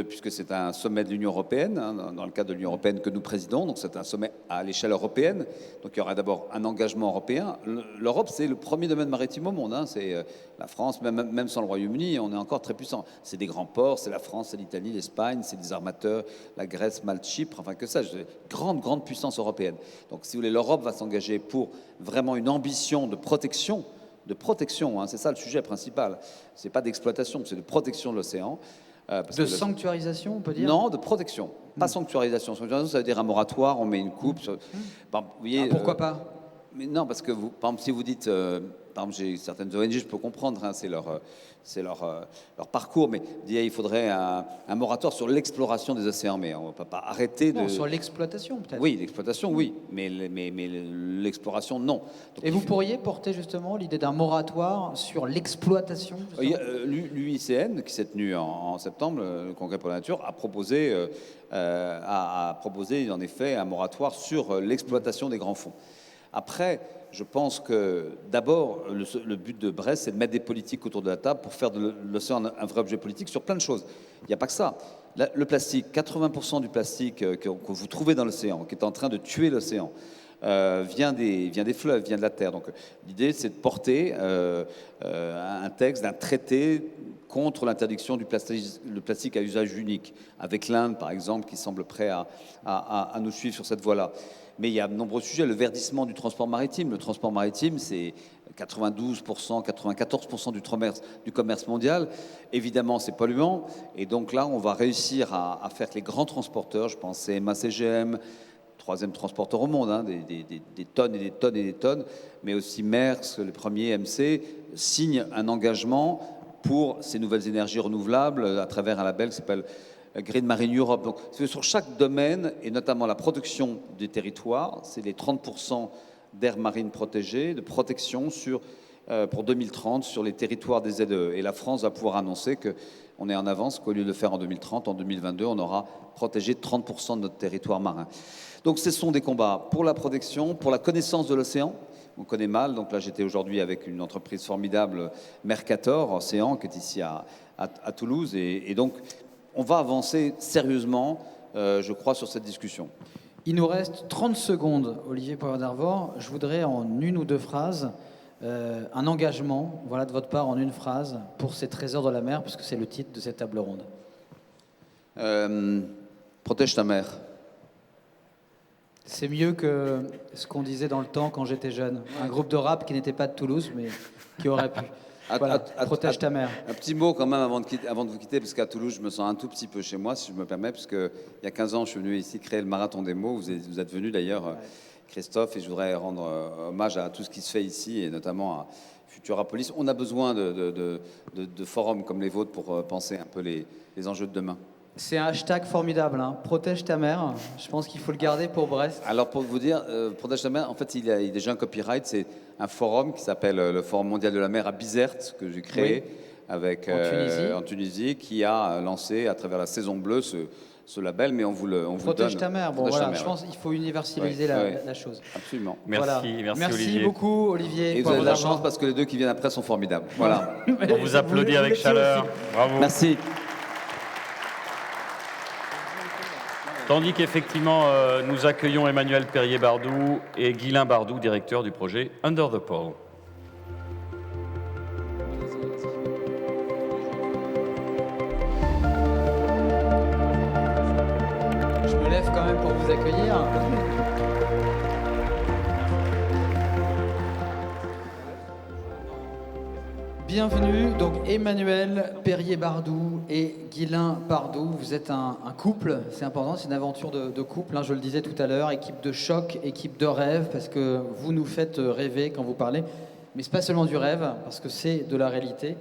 puisque c'est un sommet de l'Union européenne, dans le cadre de l'Union européenne que nous présidons, donc c'est un sommet à l'échelle européenne. Donc il y aura d'abord un engagement européen. L'Europe, c'est le premier domaine maritime au monde. C'est la France, même sans le Royaume-Uni, on est encore très puissant. C'est des grands ports, c'est la France, c'est l'Italie, l'Espagne, c'est des armateurs, la Grèce, Malte, Chypre, enfin que ça, grande puissance européenne. Donc si vous voulez, l'Europe va s'engager pour vraiment une ambition de protection, c'est ça le sujet principal. C'est pas d'exploitation, c'est de protection de l'océan. De sanctuarisation, on peut dire? Non, de protection. Pas sanctuarisation. Sanctuarisation, ça veut dire un moratoire, on met une coupe. Vous voyez, pourquoi pas? Mais non, parce que, par exemple, si vous dites... par exemple, j'ai certaines ONG, je peux comprendre, c'est leur parcours, mais il faudrait un moratoire sur l'exploration des océans, mais on ne peut pas arrêter de... Sur l'exploitation, peut-être? Oui, l'exploitation, oui, mais l'exploration, non. Donc, et vous pourriez porter justement l'idée d'un moratoire sur l'exploitation? L'UICN, qui s'est tenu en septembre, le Congrès pour la Nature, a proposé en effet un moratoire sur l'exploitation des grands fonds. Après, je pense que d'abord, le but de Brest, c'est de mettre des politiques autour de la table pour faire de l'océan un vrai objet politique sur plein de choses. Il n'y a pas que ça. Le plastique, 80% du plastique que vous trouvez dans l'océan, qui est en train de tuer l'océan, vient des fleuves, vient de la terre. Donc l'idée, c'est de porter un texte, un traité contre l'interdiction du plastique à usage unique, avec l'Inde, par exemple, qui semble prêt à nous suivre sur cette voie-là. Mais il y a de nombreux sujets. Le verdissement du transport maritime. Le transport maritime, c'est 92%, 94% du commerce mondial. Évidemment, c'est polluant. Et donc là, on va réussir à faire que les grands transporteurs, je pense CMA CGM, troisième transporteur au monde, des tonnes et des tonnes et des tonnes, mais aussi Maersk, le premier MC, signent un engagement pour ces nouvelles énergies renouvelables à travers un label qui s'appelle Green Marine Europe. Donc, sur chaque domaine, et notamment la protection des territoires, c'est les 30% d'aires marines protégées, de protection sur pour 2030 sur les territoires des ZE. Et la France va pouvoir annoncer qu'on est en avance, qu'au lieu de le faire en 2030, en 2022, on aura protégé 30% de notre territoire marin. Donc ce sont des combats pour la protection, pour la connaissance de l'océan. On connaît mal, donc là j'étais aujourd'hui avec une entreprise formidable, Mercator Océan, qui est ici à Toulouse. Et donc on va avancer sérieusement, je crois, sur cette discussion. Il nous reste 30 secondes, Olivier Poivre-d'Arvor. Je voudrais en une ou deux phrases un engagement, voilà, de votre part en une phrase pour ces trésors de la mer, puisque c'est le titre de cette table ronde. Protège ta mer. C'est mieux que ce qu'on disait dans le temps quand j'étais jeune. Un groupe de rap qui n'était pas de Toulouse, mais qui aurait pu. Voilà, protège ta mer. Un petit mot quand même avant de vous quitter, parce qu'à Toulouse, je me sens un tout petit peu chez moi, si je me permets, parce qu'il y a 15 ans, je suis venu ici créer le Marathon des mots. Vous êtes venu d'ailleurs, ouais. Christophe, et je voudrais rendre hommage à tout ce qui se fait ici, et notamment à Futurapolis. On a besoin de forums comme les vôtres pour penser un peu les enjeux de demain. C'est un hashtag formidable, hein. Protège ta mer. Je pense qu'il faut le garder pour Brest. Alors pour vous dire, Protège ta mer, en fait, il y a déjà un copyright. C'est un forum qui s'appelle le Forum mondial de la mer à Bizerte, que j'ai créé en Tunisie, qui a lancé à travers la saison bleue ce label, mais on vous le donne. Protège ta mer. Bon, voilà, je pense qu'il faut universaliser la chose. Absolument. Merci, voilà. merci Olivier. Beaucoup, Olivier. Et vous avez de la chance parce que les deux qui viennent après sont formidables. Voilà. On vous applaudit avec chaleur. Bravo. Merci. Tandis qu'effectivement, nous accueillons Emmanuel Perrier-Bardou et Guylain Bardou, directeur du projet Under the Pole. Je me lève quand même pour vous accueillir. Bienvenue, donc Emmanuel Perrier-Bardou et Guylain Bardou. Vous êtes un couple, c'est important, c'est une aventure de couple, hein, je le disais tout à l'heure, équipe de choc, équipe de rêve, parce que vous nous faites rêver quand vous parlez. Mais c'est pas seulement du rêve, parce que c'est de la réalité.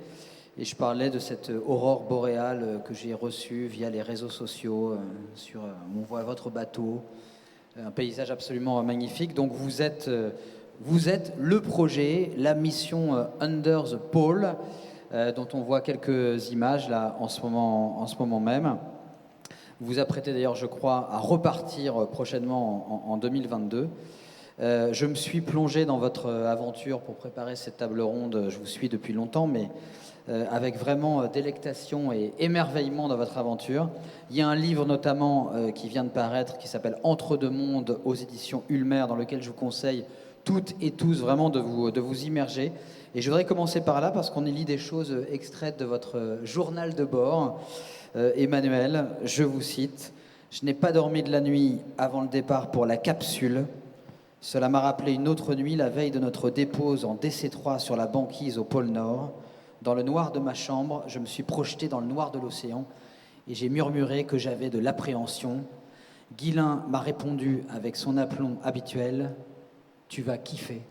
Et je parlais de cette aurore boréale que j'ai reçue via les réseaux sociaux, on voit votre bateau, un paysage absolument magnifique. Donc vous êtes le projet, la mission Under the Pole, dont on voit quelques images là en ce moment même. Vous vous apprêtez d'ailleurs, je crois, à repartir prochainement en 2022. Je me suis plongé dans votre aventure pour préparer cette table ronde. Je vous suis depuis longtemps, mais avec vraiment délectation et émerveillement dans votre aventure. Il y a un livre notamment qui vient de paraître qui s'appelle Entre deux mondes aux éditions Ulmer, dans lequel je vous conseille toutes et tous vraiment de vous immerger. Et je voudrais commencer par là parce qu'on y lit des choses extraites de votre journal de bord. Emmanuel, je vous cite: « Je n'ai pas dormi de la nuit avant le départ pour la capsule. Cela m'a rappelé une autre nuit, la veille de notre dépose en DC3 sur la banquise au pôle Nord. Dans le noir de ma chambre, je me suis projeté dans le noir de l'océan et j'ai murmuré que j'avais de l'appréhension. Guylain m'a répondu avec son aplomb habituel: « Tu vas kiffer. »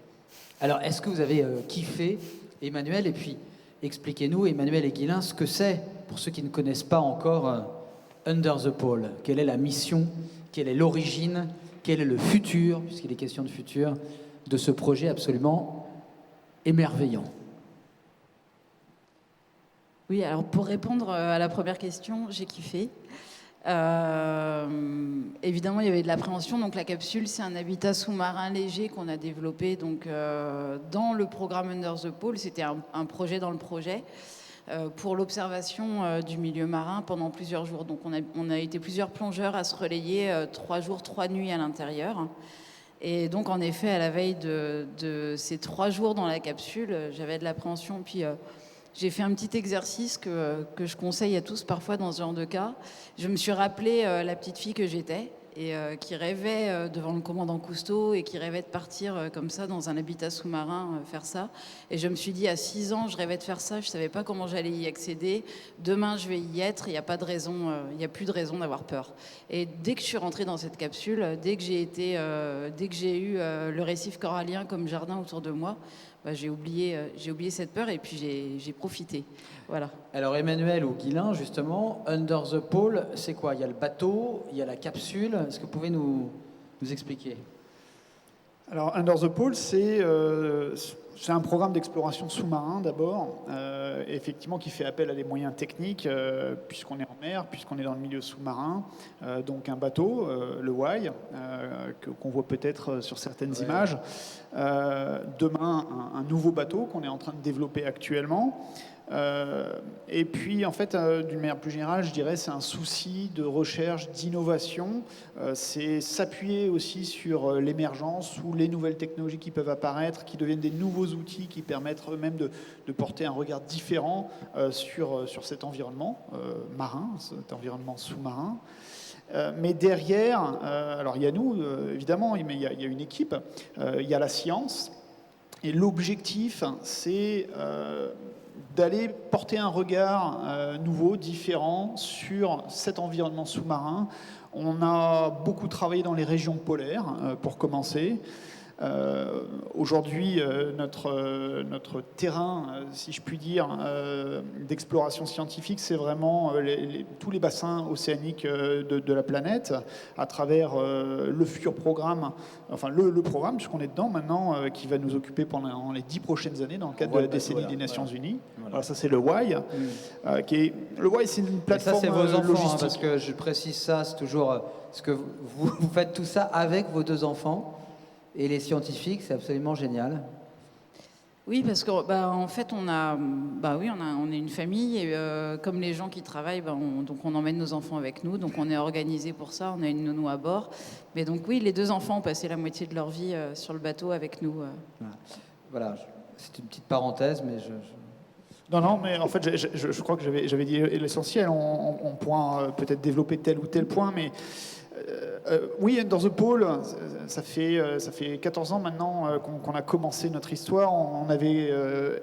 Alors, est-ce que vous avez kiffé, Emmanuel? Et puis, expliquez-nous, Emmanuel et Guylain, ce que c'est, pour ceux qui ne connaissent pas encore Under the Pole. Quelle est la mission? Quelle est l'origine? Quel est le futur, puisqu'il est question de futur, de ce projet absolument émerveillant? Oui, alors pour répondre à la première question, j'ai kiffé. Évidemment, il y avait de l'appréhension. Donc la capsule, c'est un habitat sous-marin léger qu'on a développé donc, dans le programme Under the Pole. C'était un projet dans le projet pour l'observation du milieu marin pendant plusieurs jours. Donc on a été plusieurs plongeurs à se relayer 3 jours, 3 nuits à l'intérieur. Et donc en effet, à la veille de ces 3 jours dans la capsule, j'avais de l'appréhension. Puis j'ai fait un petit exercice que je conseille à tous parfois dans ce genre de cas. Je me suis rappelé la petite fille que j'étais et qui rêvait devant le commandant Cousteau et qui rêvait de partir comme ça dans un habitat sous-marin, faire ça. Et je me suis dit, à 6 ans, je rêvais de faire ça, je ne savais pas comment j'allais y accéder. Demain, je vais y être, il n'y a pas de raison, il n'y a plus de raison d'avoir peur. Et dès que je suis rentrée dans cette capsule, dès que j'ai eu le récif corallien comme jardin autour de moi, j'ai oublié cette peur et puis j'ai profité. Voilà. Alors Emmanuel ou Guylain, justement, Under the Pole, c'est quoi? Il y a le bateau, il y a la capsule. Est-ce que vous pouvez nous expliquer? Alors, Under the Pole, c'est un programme d'exploration sous-marin d'abord, effectivement qui fait appel à des moyens techniques, puisqu'on est en mer, puisqu'on est dans le milieu sous-marin. Donc un bateau, le Wai, qu'on voit peut-être sur certaines images. Demain, un nouveau bateau qu'on est en train de développer actuellement. Et puis, en fait, d'une manière plus générale, je dirais, c'est un souci de recherche, d'innovation. C'est s'appuyer aussi sur l'émergence ou les nouvelles technologies qui peuvent apparaître, qui deviennent des nouveaux outils qui permettent eux-mêmes de porter un regard différent sur cet environnement marin, cet environnement sous-marin. Mais derrière, alors il y a nous, évidemment, mais il y a une équipe, il y a la science. Et l'objectif, c'est d'aller porter un regard nouveau, différent sur cet environnement sous-marin. On a beaucoup travaillé dans les régions polaires, pour commencer. Aujourd'hui, notre terrain, si je puis dire, d'exploration scientifique, c'est vraiment tous les bassins océaniques de la planète, à travers le futur programme, enfin le programme, puisqu'on est dedans maintenant, qui va nous occuper pendant les 10 prochaines années dans le cadre de la décennie des Nations Unies. Voilà. Alors ça, c'est le Wai. Le Wai, c'est une plateforme logistique. Ça, c'est vos enfants, logistique. Parce que je précise ça, c'est toujours... Parce que vous faites tout ça avec vos 2 enfants. Et les scientifiques, c'est absolument génial. Oui, parce que en fait, on est une famille et comme les gens qui travaillent, donc on emmène nos enfants avec nous, donc on est organisé pour ça, on a une nounou à bord. Mais donc oui, les 2 enfants ont passé la moitié de leur vie sur le bateau avec nous. Voilà, c'est une petite parenthèse, mais Non, mais en fait, je crois que j'avais dit l'essentiel. On pourra peut-être développer tel ou tel point, mais oui, Under the Pole, ça fait 14 ans maintenant qu'on a commencé notre histoire. On avait,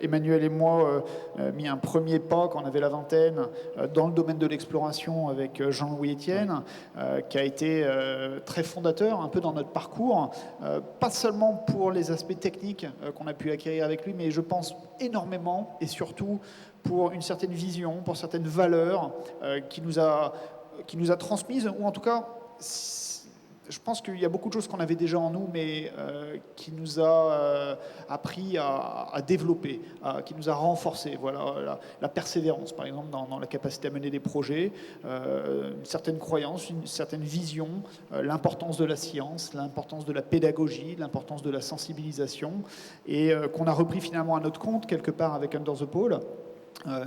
Emmanuel et moi, mis un premier pas quand on avait la vingtaine dans le domaine de l'exploration avec Jean-Louis Etienne, qui a été très fondateur un peu dans notre parcours, pas seulement pour les aspects techniques qu'on a pu acquérir avec lui, mais je pense énormément et surtout pour une certaine vision, pour certaines valeurs qui nous a transmises, ou en tout cas, je pense qu'il y a beaucoup de choses qu'on avait déjà en nous, mais qui nous a appris à développer, qui nous a renforcé. Voilà, la persévérance, par exemple, dans la capacité à mener des projets, une certaine croyance, une certaine vision, l'importance de la science, l'importance de la pédagogie, l'importance de la sensibilisation, et qu'on a repris finalement à notre compte, quelque part, avec Under the Pole.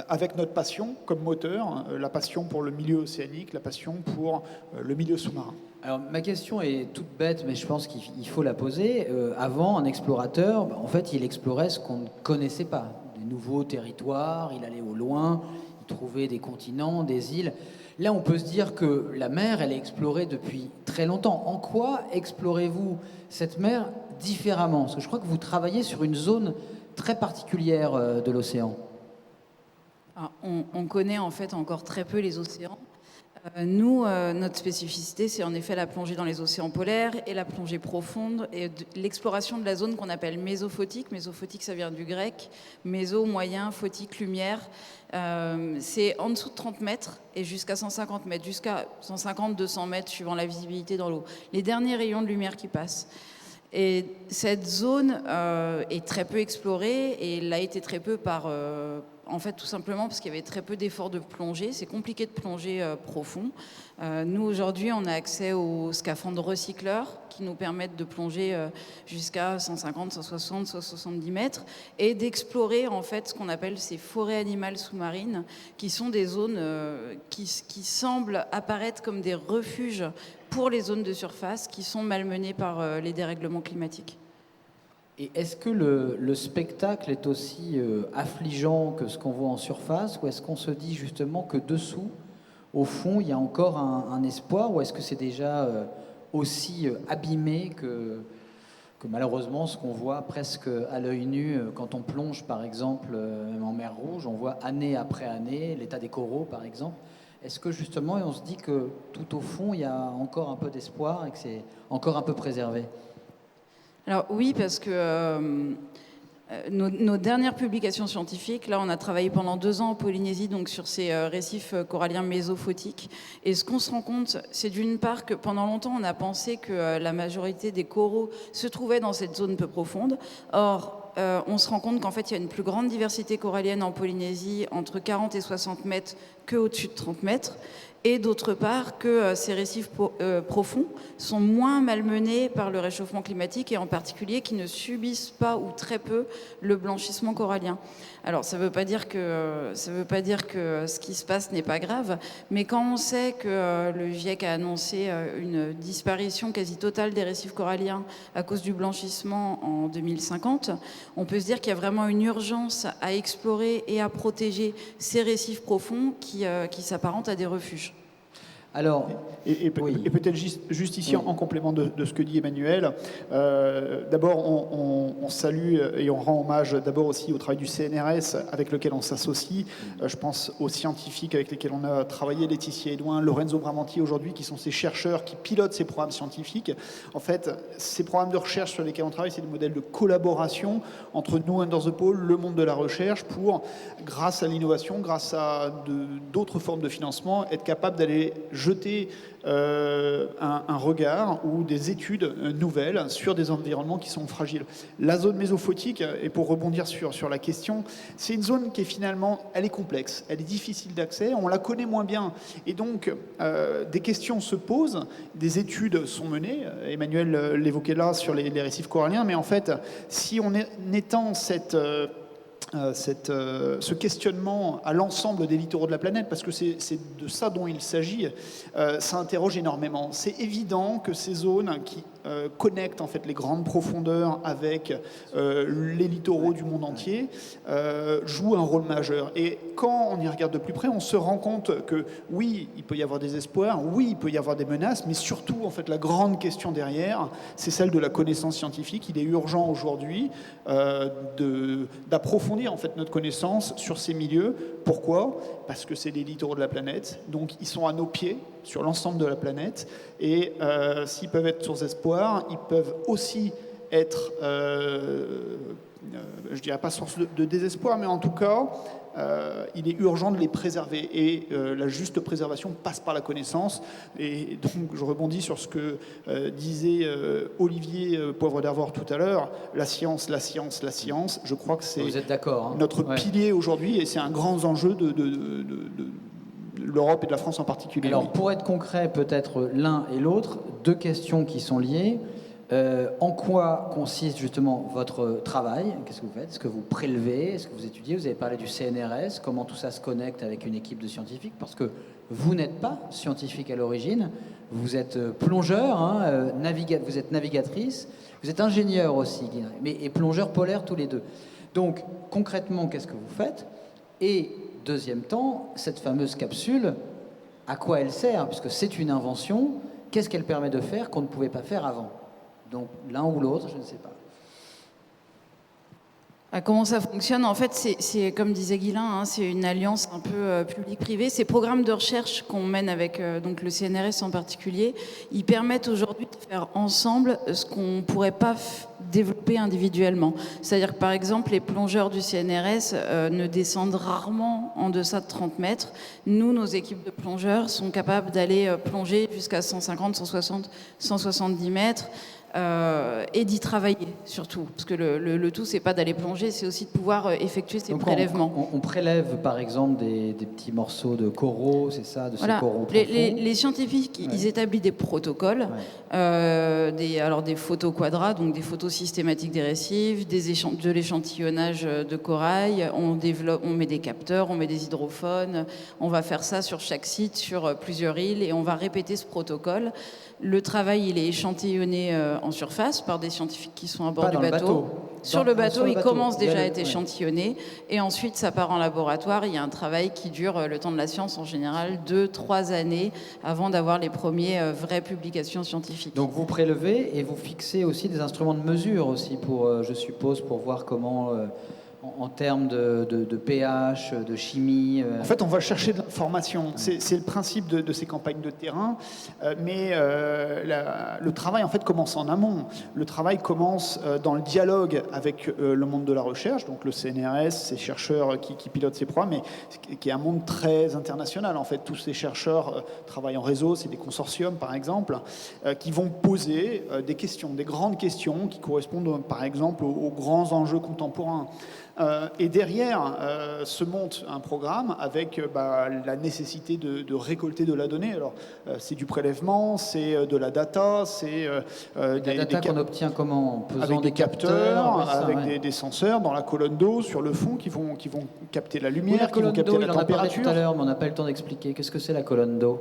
Avec notre passion comme moteur, la passion pour le milieu océanique, la passion pour le milieu sous-marin. Alors ma question est toute bête, mais je pense qu'il faut la poser. Avant, un explorateur, en fait, il explorait ce qu'on ne connaissait pas, des nouveaux territoires, il allait au loin, il trouvait des continents, des îles. Là, on peut se dire que la mer, elle est explorée depuis très longtemps. En quoi explorez-vous cette mer différemment? Parce que je crois que vous travaillez sur une zone très particulière de l'océan. On connaît en fait encore très peu les océans. Nous, notre spécificité, c'est en effet la plongée dans les océans polaires et la plongée profonde et l'exploration de la zone qu'on appelle mésophotique. Mésophotique, ça vient du grec. Méso, moyen, photique, lumière. C'est en dessous de 30 mètres et jusqu'à 150 mètres, jusqu'à 150, 200 mètres, suivant la visibilité dans l'eau. Les derniers rayons de lumière qui passent. Et cette zone est très peu explorée et elle a été très peu en fait, tout simplement parce qu'il y avait très peu d'efforts de plongée. C'est compliqué de plonger profond. Nous, aujourd'hui, on a accès aux scaphandres recycleurs qui nous permettent de plonger jusqu'à 150, 160, 170 mètres et d'explorer, en fait, ce qu'on appelle ces forêts animales sous-marines, qui sont des zones qui semblent apparaître comme des refuges pour les zones de surface qui sont malmenées par les dérèglements climatiques. Et est-ce que le spectacle est aussi affligeant que ce qu'on voit en surface, ou est-ce qu'on se dit justement que dessous, au fond, il y a encore un espoir, ou est-ce que c'est déjà aussi abîmé que malheureusement ce qu'on voit presque à l'œil nu quand on plonge, par exemple, même en mer Rouge, on voit année après année l'état des coraux, par exemple. Est-ce que justement, on se dit que tout au fond, il y a encore un peu d'espoir et que c'est encore un peu préservé ? Alors oui, parce que Nos dernières publications scientifiques, là on a travaillé pendant 2 ans en Polynésie donc sur ces récifs coralliens mésophotiques, et ce qu'on se rend compte, c'est d'une part que pendant longtemps on a pensé que la majorité des coraux se trouvaient dans cette zone peu profonde. Or on se rend compte qu'en fait il y a une plus grande diversité corallienne en Polynésie entre 40 et 60 mètres qu'au-dessus de 30 mètres. Et d'autre part que ces récifs profonds sont moins malmenés par le réchauffement climatique et en particulier qui ne subissent pas ou très peu le blanchissement corallien. Alors ça ne veut pas dire que ce qui se passe n'est pas grave, mais quand on sait que le GIEC a annoncé une disparition quasi totale des récifs coralliens à cause du blanchissement en 2050, on peut se dire qu'il y a vraiment une urgence à explorer et à protéger ces récifs profonds qui s'apparentent à des refuges. Alors, Et peut-être juste ici, en complément de ce que dit Emmanuel, d'abord, on salue et on rend hommage d'abord aussi au travail du CNRS avec lequel on s'associe. Je pense aux scientifiques avec lesquels on a travaillé, Laetitia Edouin, Lorenzo Bramanti aujourd'hui, qui sont ces chercheurs qui pilotent ces programmes scientifiques. En fait, ces programmes de recherche sur lesquels on travaille, c'est des modèles de collaboration entre nous, Under the Pole, le monde de la recherche, pour, grâce à l'innovation, grâce à d'autres formes de financement, être capable d'aller jeter un regard ou des études nouvelles sur des environnements qui sont fragiles. La zone mésophotique, et pour rebondir sur la question, c'est une zone qui est finalement, elle est complexe, elle est difficile d'accès, on la connaît moins bien. Et donc, des questions se posent, des études sont menées, Emmanuel l'évoquait là sur les récifs coralliens, mais en fait, si on étend ce questionnement à l'ensemble des littoraux de la planète, parce que c'est de ça dont il s'agit, ça interroge énormément. C'est évident que ces zones qui connectent en fait les grandes profondeurs avec les littoraux du monde entier jouent un rôle majeur. Et quand on y regarde de plus près, on se rend compte que oui, il peut y avoir des espoirs, oui, il peut y avoir des menaces, mais surtout en fait la grande question derrière, c'est celle de la connaissance scientifique. Il est urgent aujourd'hui d'approfondir en fait notre connaissance sur ces milieux. Pourquoi ? Parce que c'est les littoraux de la planète, donc ils sont à nos pieds sur l'ensemble de la planète, et s'ils peuvent être source d'espoir, ils peuvent aussi être, je dirais pas source de désespoir, mais en tout cas, il est urgent de les préserver, et la juste préservation passe par la connaissance. Et donc je rebondis sur ce que disait Olivier Poivre d'Arvor tout à l'heure, la science, la science, la science. Je crois que c'est notre pilier aujourd'hui, et c'est un grand enjeu de l'Europe et de la France en particulier. Alors pour être concret, peut-être l'un et l'autre, 2 questions qui sont liées. En quoi consiste justement votre travail? Qu'est-ce que vous faites? Est-ce que vous prélevez? Est-ce que vous étudiez? Vous avez parlé du CNRS. Comment tout ça se connecte avec une équipe de scientifiques? Parce que vous n'êtes pas scientifique à l'origine. Vous êtes plongeur, hein, vous êtes navigatrice. Vous êtes ingénieur aussi, et plongeur polaire tous les deux. Donc concrètement, qu'est-ce que vous faites? Et deuxième temps, cette fameuse capsule, à quoi elle sert? Puisque c'est une invention. Qu'est-ce qu'elle permet de faire qu'on ne pouvait pas faire avant? Donc l'un ou l'autre, je ne sais pas. Comment ça fonctionne? En fait, c'est comme disait Guilain, hein, c'est une alliance un peu public-privé. Ces programmes de recherche qu'on mène avec donc le CNRS en particulier, ils permettent aujourd'hui de faire ensemble ce qu'on ne pourrait pas développer individuellement. C'est-à-dire que par exemple, les plongeurs du CNRS ne descendent rarement en deçà de 30 mètres. Nous, nos équipes de plongeurs sont capables d'aller plonger jusqu'à 150, 160, 170 mètres. Et d'y travailler surtout, parce que le tout c'est pas d'aller plonger, c'est aussi de pouvoir effectuer ces prélèvements. On prélève par exemple des petits morceaux de coraux, c'est ça, de ces coraux profonds. Les scientifiques, ils établissent des protocoles, des photos quadras, donc des photos systématiques des récifs, de l'échantillonnage de corail, on met des capteurs, on met des hydrophones, on va faire ça sur chaque site, sur plusieurs îles, et on va répéter ce protocole. Le travail, il est échantillonné en surface par des scientifiques qui sont à bord du bateau. Sur le bateau, il commence déjà à être échantillonné. Et ensuite, ça part en laboratoire. Il y a un travail qui dure, le temps de la science en général, 2-3 années avant d'avoir les premières vraies publications scientifiques. Donc vous prélevez et vous fixez aussi des instruments de mesure aussi, pour, je suppose, pour voir comment en termes de pH, de chimie En fait, on va chercher de l'information. C'est le principe de ces campagnes de terrain. Mais le travail, en fait, commence en amont. Le travail commence dans le dialogue avec le monde de la recherche, donc le CNRS, ces chercheurs qui pilotent ces programmes, mais qui est un monde très international. En fait, tous ces chercheurs travaillent en réseau, c'est des consortiums, par exemple, qui vont poser des questions, des grandes questions qui correspondent, par exemple, aux grands enjeux contemporains. Et derrière se monte un programme avec la nécessité de récolter de la donnée. Alors, c'est du prélèvement, c'est de la data, c'est la data qu'on obtient comment? En pesant avec des capteurs, oui, ça, avec ouais. des senseurs dans la colonne d'eau sur le fond qui vont capter la Oui, lumière, la qui vont colonne capter d'eau, la il en a parlé température. tout à l'heure, mais on n'a pas eu le temps d'expliquer. Qu'est-ce que c'est la colonne d'eau?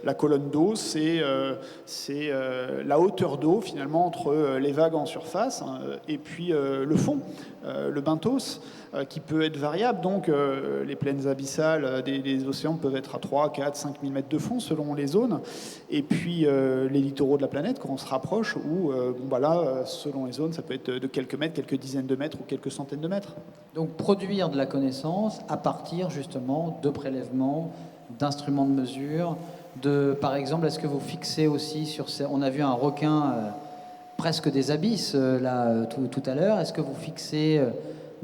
La colonne d'eau, c'est la hauteur d'eau finalement entre les vagues en surface et puis le fond, le benthos, qui peut être variable. Donc les plaines abyssales des océans peuvent être à 3, 4, 5 000 mètres de fond selon les zones. Et puis les littoraux de la planète, quand on se rapproche, où selon les zones, ça peut être de quelques mètres, quelques dizaines de mètres ou quelques centaines de mètres. Donc produire de la connaissance à partir justement de prélèvements, d'instruments de mesure, par exemple, est-ce que vous fixez aussi sur ces... On a vu un requin presque des abysses tout à l'heure. Est-ce que vous fixez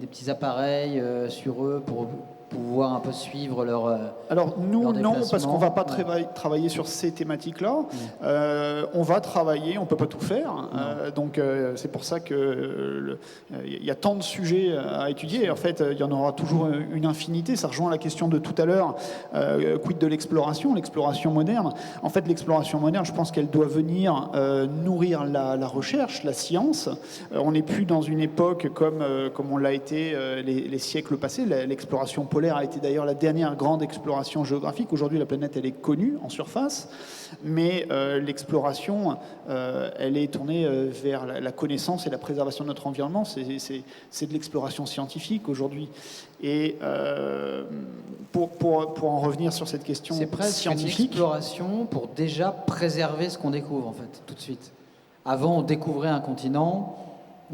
des petits appareils sur eux pour pouvoir un peu suivre leur Alors nous, leur non, parce qu'on ne va pas ouais. travailler sur ces thématiques-là. On va travailler, on ne peut pas tout faire. Donc c'est pour ça qu'il y a tant de sujets à étudier. En fait, il y en aura toujours une infinité. Ça rejoint la question de tout à l'heure. Quid de l'exploration moderne. En fait, l'exploration moderne, je pense qu'elle doit venir nourrir la recherche, la science. On n'est plus dans une époque comme on l'a été les siècles passés. L'exploration polaire a été d'ailleurs la dernière grande exploration géographique. Aujourd'hui, la planète, elle est connue en surface, mais l'exploration, elle est tournée vers la connaissance et la préservation de notre environnement. C'est de l'exploration scientifique aujourd'hui. Et pour en revenir sur cette question c'est presque scientifique... une exploration pour déjà préserver ce qu'on découvre, en fait, tout de suite. Avant, on découvrait un continent,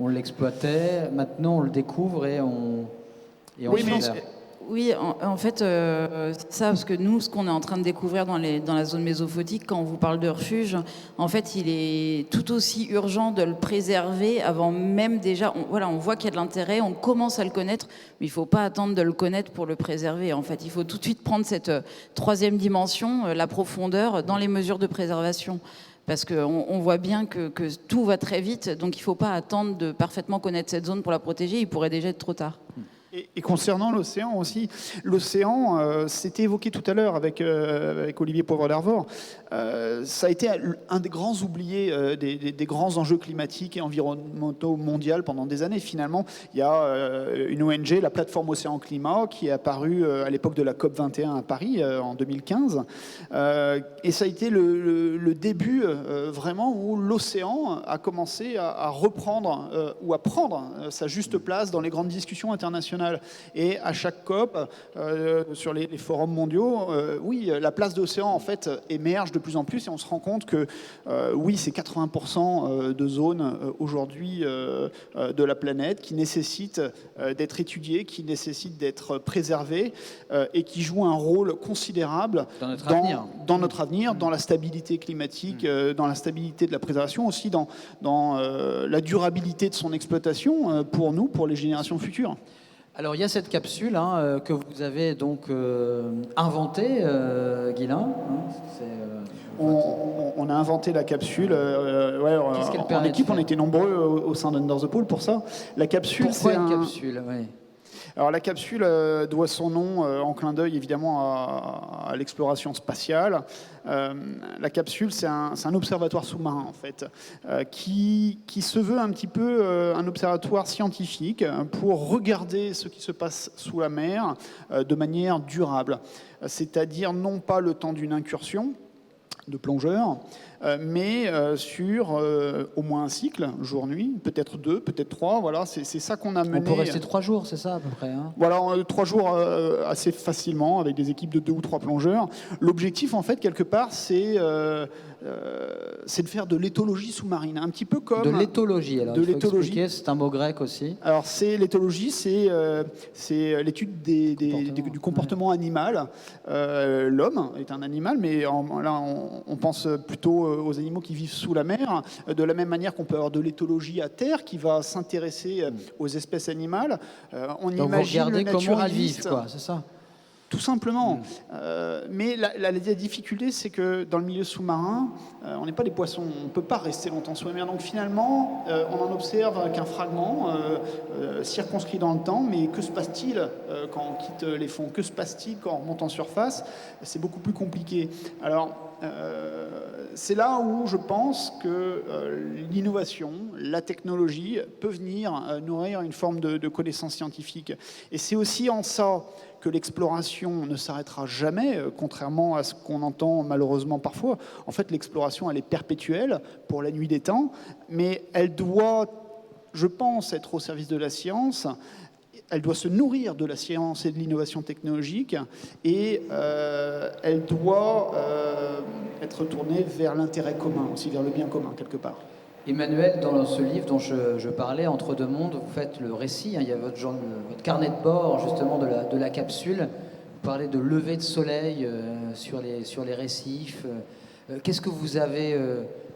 on l'exploitait, maintenant on le découvre et on Oui, mais Oui, en fait, c'est ça, parce que nous, ce qu'on est en train de découvrir dans la zone mésophotique, quand on vous parle de refuge, en fait, il est tout aussi urgent de le préserver avant même déjà... on voit qu'il y a de l'intérêt, on commence à le connaître, mais il ne faut pas attendre de le connaître pour le préserver. En fait, il faut tout de suite prendre cette troisième dimension, la profondeur, dans les mesures de préservation. Parce qu'on voit bien que tout va très vite, donc il ne faut pas attendre de parfaitement connaître cette zone pour la protéger, il pourrait déjà être trop tard. Et concernant l'océan aussi, l'océan, c'était évoqué tout à l'heure avec Olivier Poivre-d'Arvor, ça a été un des grands oubliés des grands enjeux climatiques et environnementaux mondiaux pendant des années. Finalement, il y a une ONG, la plateforme Océan Climat, qui est apparue à l'époque de la COP21 à Paris en 2015. Et ça a été le début vraiment où l'océan a commencé à reprendre ou à prendre sa juste place dans les grandes discussions internationales. Et à chaque COP, sur les forums mondiaux, oui, la place de l'océan en fait émerge de plus en plus et on se rend compte que oui, c'est 80% de zones aujourd'hui de la planète qui nécessitent d'être étudiées, qui nécessitent d'être préservées et qui jouent un rôle considérable dans notre avenir, dans la stabilité climatique, dans la stabilité de la préservation, aussi dans la durabilité de son exploitation pour nous, pour les générations futures. Alors, il y a cette capsule que vous avez donc inventée, Guilain. On a inventé la capsule. Qu'est-ce qu'elle permet en équipe, on était nombreux au sein d'Under the Pole pour ça. La capsule, pourquoi une capsule? Oui. Alors la capsule doit son nom en clin d'œil évidemment à l'exploration spatiale. La capsule, c'est un observatoire sous-marin en fait, qui se veut un petit peu un observatoire scientifique pour regarder ce qui se passe sous la mer de manière durable. C'est-à-dire non pas le temps d'une incursion de plongeurs, mais sur au moins un cycle, jour-nuit, peut-être 2, peut-être 3, voilà, c'est ça qu'on a mené. On peut rester 3 jours, c'est ça à peu près Voilà, 3 jours assez facilement, avec des équipes de 2 ou 3 plongeurs. L'objectif, en fait, quelque part, c'est c'est de faire de l'éthologie sous-marine, un petit peu comme... De l'éthologie, alors de il faut l'éthologie. expliquer, c'est un mot grec aussi. Alors, l'éthologie, c'est l'étude du comportement animal. L'homme est un animal, mais là, on pense plutôt aux animaux qui vivent sous la mer, de la même manière qu'on peut avoir de l'éthologie à terre, qui va s'intéresser aux espèces animales. On Donc imagine vous regardez le comment ils naturaliste... vivent, quoi, c'est ça? Tout simplement. Mais la difficulté, c'est que dans le milieu sous-marin, on n'est pas des poissons. On ne peut pas rester longtemps sous la mer. Donc finalement, on n'en observe qu'un fragment circonscrit dans le temps. Mais que se passe-t-il quand on quitte les fonds? Que se passe-t-il quand on remonte en surface? C'est beaucoup plus compliqué. Alors, c'est là où je pense que l'innovation, la technologie peut venir nourrir une forme de connaissance scientifique. Et c'est aussi en ça que l'exploration ne s'arrêtera jamais, contrairement à ce qu'on entend malheureusement parfois. En fait, l'exploration, elle est perpétuelle pour la nuit des temps, mais elle doit, je pense, être au service de la science. Elle doit se nourrir de la science et de l'innovation technologique, et elle doit être tournée vers l'intérêt commun, aussi vers le bien commun, quelque part. Emmanuel, dans ce livre dont je parlais, Entre deux mondes, vous faites le récit, hein, il y a votre carnet de bord justement de la capsule, vous parlez de lever de soleil sur les récifs. Qu'est-ce que vous avez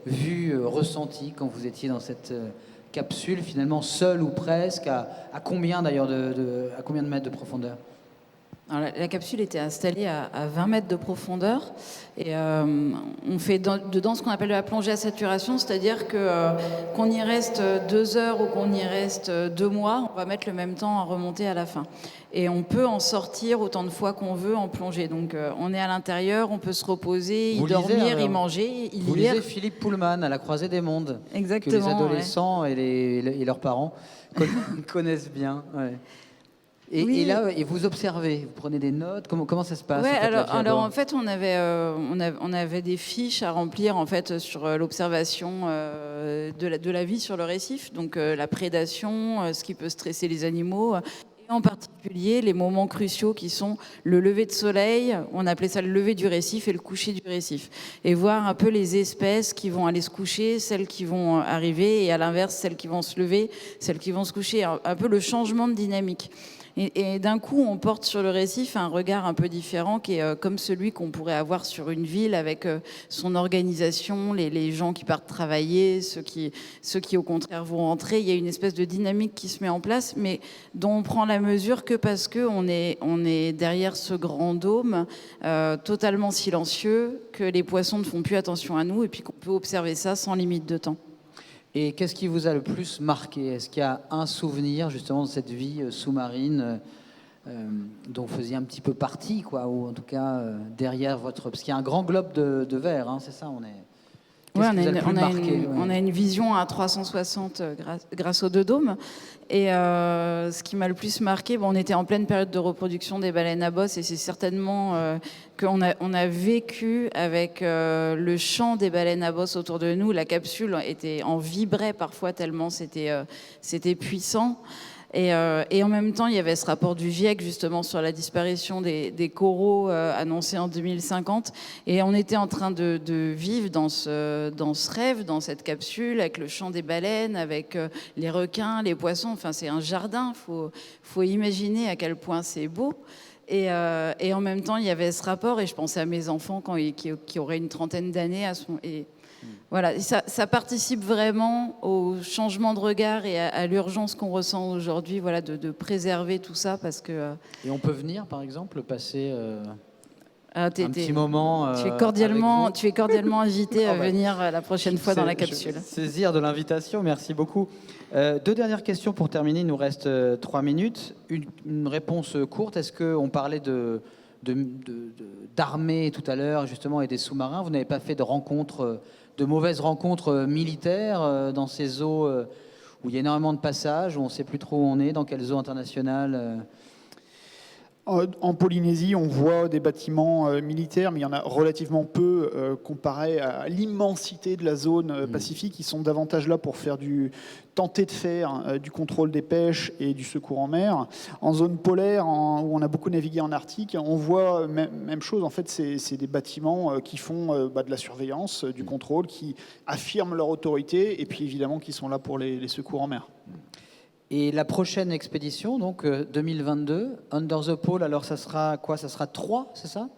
vu, ressenti quand vous étiez dans cette capsule, finalement seul ou presque, à combien d'ailleurs à combien de mètres de profondeur? Alors, la capsule était installée à 20 mètres de profondeur et on fait dedans ce qu'on appelle la plongée à saturation, c'est-à-dire qu'on y reste 2 heures ou qu'on y reste 2 mois, on va mettre le même temps à remonter à la fin. Et on peut en sortir autant de fois qu'on veut en plongée. Donc on est à l'intérieur, on peut se reposer, y dormir, y manger, y lire. Vous lisez Philippe Pullman à La Croisée des mondes, exactement, que les adolescents et leurs parents connaissent bien. Ouais. Et là, vous observez, vous prenez des notes. Comment ça se passe? Ouais, alors en fait, on avait des fiches à remplir en fait sur l'observation de la vie sur le récif, donc la prédation, ce qui peut stresser les animaux. Et en particulier, les moments cruciaux qui sont le lever de soleil, on appelait ça le lever du récif et le coucher du récif. Et voir un peu les espèces qui vont aller se coucher, celles qui vont arriver, et à l'inverse, celles qui vont se lever, celles qui vont se coucher. Un peu le changement de dynamique. Et d'un coup, on porte sur le récif un regard un peu différent qui est comme celui qu'on pourrait avoir sur une ville avec son organisation, les gens qui partent travailler, ceux qui au contraire vont rentrer. Il y a une espèce de dynamique qui se met en place, mais dont on prend la mesure que parce qu'on est derrière ce grand dôme totalement silencieux, que les poissons ne font plus attention à nous et puis qu'on peut observer ça sans limite de temps. Et qu'est-ce qui vous a le plus marqué? Est-ce qu'il y a un souvenir justement de cette vie sous-marine dont vous faisiez un petit peu partie, quoi, ou en tout cas derrière votre... Parce qu'il y a un grand globe de verre, hein, c'est ça, on est... Ouais, on a une vision à 360 grâce aux deux dômes. Et ce qui m'a le plus marqué, on était en pleine période de reproduction des baleines à bosse, et c'est certainement qu'on a vécu avec le chant des baleines à bosse autour de nous. La capsule en vibrait parfois tellement c'était puissant. Et en même temps, il y avait ce rapport du GIEC justement sur la disparition des coraux annoncé en 2050. Et on était en train de vivre dans ce rêve, dans cette capsule, avec le chant des baleines, avec les requins, les poissons. Enfin, c'est un jardin. Faut imaginer à quel point c'est beau. Et en même temps, il y avait ce rapport. Et je pensais à mes enfants qui auraient une trentaine d'années à voilà, ça participe vraiment au changement de regard et à l'urgence qu'on ressent aujourd'hui, voilà, de préserver tout ça parce que. Et on peut venir, par exemple, passer un petit moment. Tu es cordialement invité à venir la prochaine fois dans la capsule. Saisir de l'invitation, merci beaucoup. 2 dernières questions pour terminer. Il nous reste 3 minutes. Une réponse courte. Est-ce qu'on parlait d'armée tout à l'heure, justement, et des sous-marins? Vous n'avez pas fait de mauvaises rencontres militaires dans ces eaux où il y a énormément de passages, où on ne sait plus trop où on est, dans quelles eaux internationales? En Polynésie, on voit des bâtiments militaires, mais il y en a relativement peu comparé à l'immensité de la zone Pacifique. Ils sont davantage là pour tenter de faire du contrôle des pêches et du secours en mer. En zone polaire, où on a beaucoup navigué en Arctique, on voit même chose. En fait, c'est des bâtiments qui font de la surveillance, du contrôle, qui affirment leur autorité, et puis évidemment qui sont là pour les secours en mer. Et la prochaine expédition, donc 2022, Under the Pole, alors ça sera quoi? Ça sera 3, c'est ça?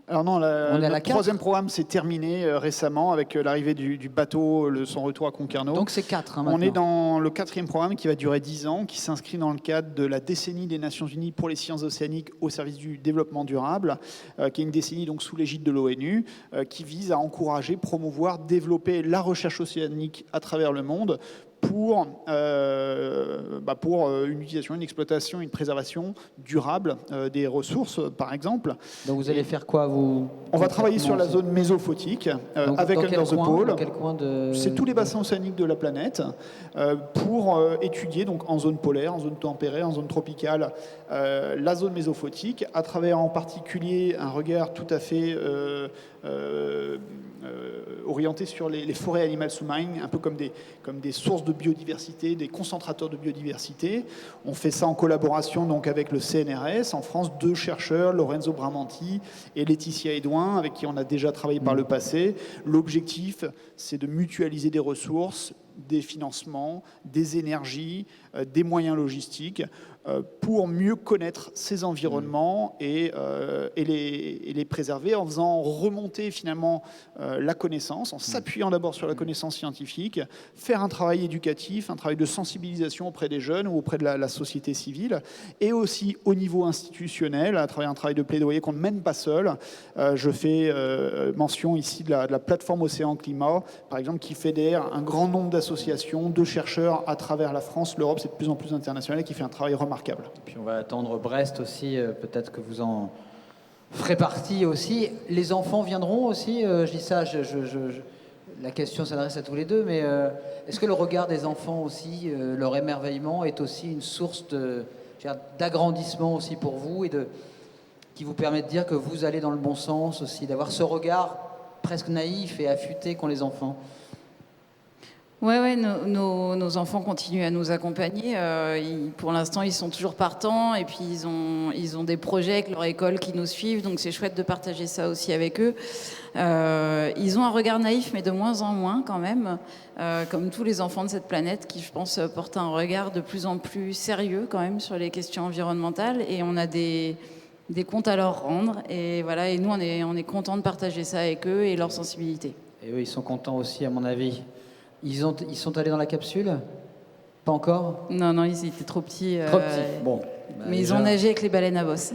Alors non, On est à la le troisième programme s'est terminé récemment avec l'arrivée du bateau, son retour à Concarneau. Donc c'est 4 On est dans le 4e programme qui va durer 10 ans, qui s'inscrit dans le cadre de la décennie des Nations Unies pour les sciences océaniques au service du développement durable, qui est une décennie donc sous l'égide de l'ONU, qui vise à encourager, promouvoir, développer la recherche océanique à travers le monde pour une utilisation, une exploitation, une préservation durable des ressources, par exemple. Donc vous allez faire quoi, vous? On va travailler sur la zone mésophotique avec Under the Pole. Dans quel coin de... C'est tous les bassins océaniques de la planète pour étudier donc en zone polaire, en zone tempérée, en zone tropicale, la zone mésophotique, à travers en particulier un regard tout à fait orienté sur les forêts animales sous-marines, un peu comme des sources de biodiversité, des concentrateurs de biodiversité. On fait ça en collaboration donc avec le CNRS. En France, 2 chercheurs, Lorenzo Bramanti et Laetitia Edouin, avec qui on a déjà travaillé par le passé. L'objectif, c'est de mutualiser des ressources, des financements, des énergies, des moyens logistiques pour mieux connaître ces environnements et les préserver en faisant remonter finalement la connaissance, en s'appuyant d'abord sur la connaissance scientifique, faire un travail éducatif, un travail de sensibilisation auprès des jeunes ou auprès de la société civile, et aussi au niveau institutionnel, à travers un travail de plaidoyer qu'on ne mène pas seul. Je fais mention ici de la plateforme Océan Climat, par exemple, qui fédère un grand nombre d'associations, de chercheurs à travers la France. L'Europe, c'est de plus en plus international et qui fait un travail remarquable. Puis on va attendre Brest aussi, peut-être que vous en ferez partie aussi. Les enfants viendront aussi, je dis ça, la question s'adresse à tous les deux, mais est-ce que le regard des enfants aussi, leur émerveillement est aussi une source d'agrandissement aussi pour vous et qui vous permet de dire que vous allez dans le bon sens aussi, d'avoir ce regard presque naïf et affûté qu'ont les enfants? Ouais, nos enfants continuent à nous accompagner. Pour l'instant, ils sont toujours partants et puis ils ont des projets avec leur école qui nous suivent, donc c'est chouette de partager ça aussi avec eux. Ils ont un regard naïf, mais de moins en moins quand même, comme tous les enfants de cette planète qui, je pense, portent un regard de plus en plus sérieux quand même sur les questions environnementales, et on a des comptes à leur rendre. Et voilà, et nous, on est contents de partager ça avec eux et leur sensibilité. Et eux, ils sont contents aussi, à mon avis. Ils sont allés dans la capsule? Pas encore? Non, ils étaient trop petits. Trop petits, bon. Mais ils ont nagé avec les baleines à bosse.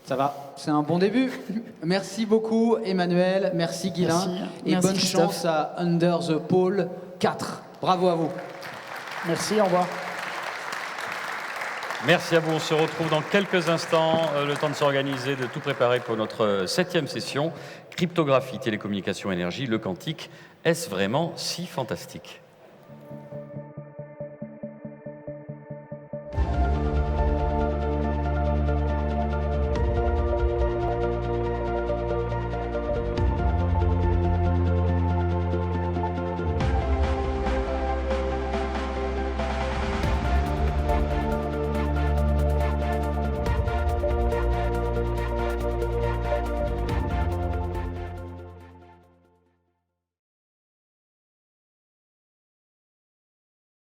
Ça va, c'est un bon début. Merci beaucoup, Emmanuel. Merci, Guylain. Merci. Et Merci, bonne Christophe. chance à Under the Pole 4. Bravo à vous. Merci, au revoir. Merci à vous. On se retrouve dans quelques instants. Le temps de s'organiser, de tout préparer pour notre 7e session. Cryptographie, télécommunications, énergie, le quantique. Est-ce vraiment si fantastique ?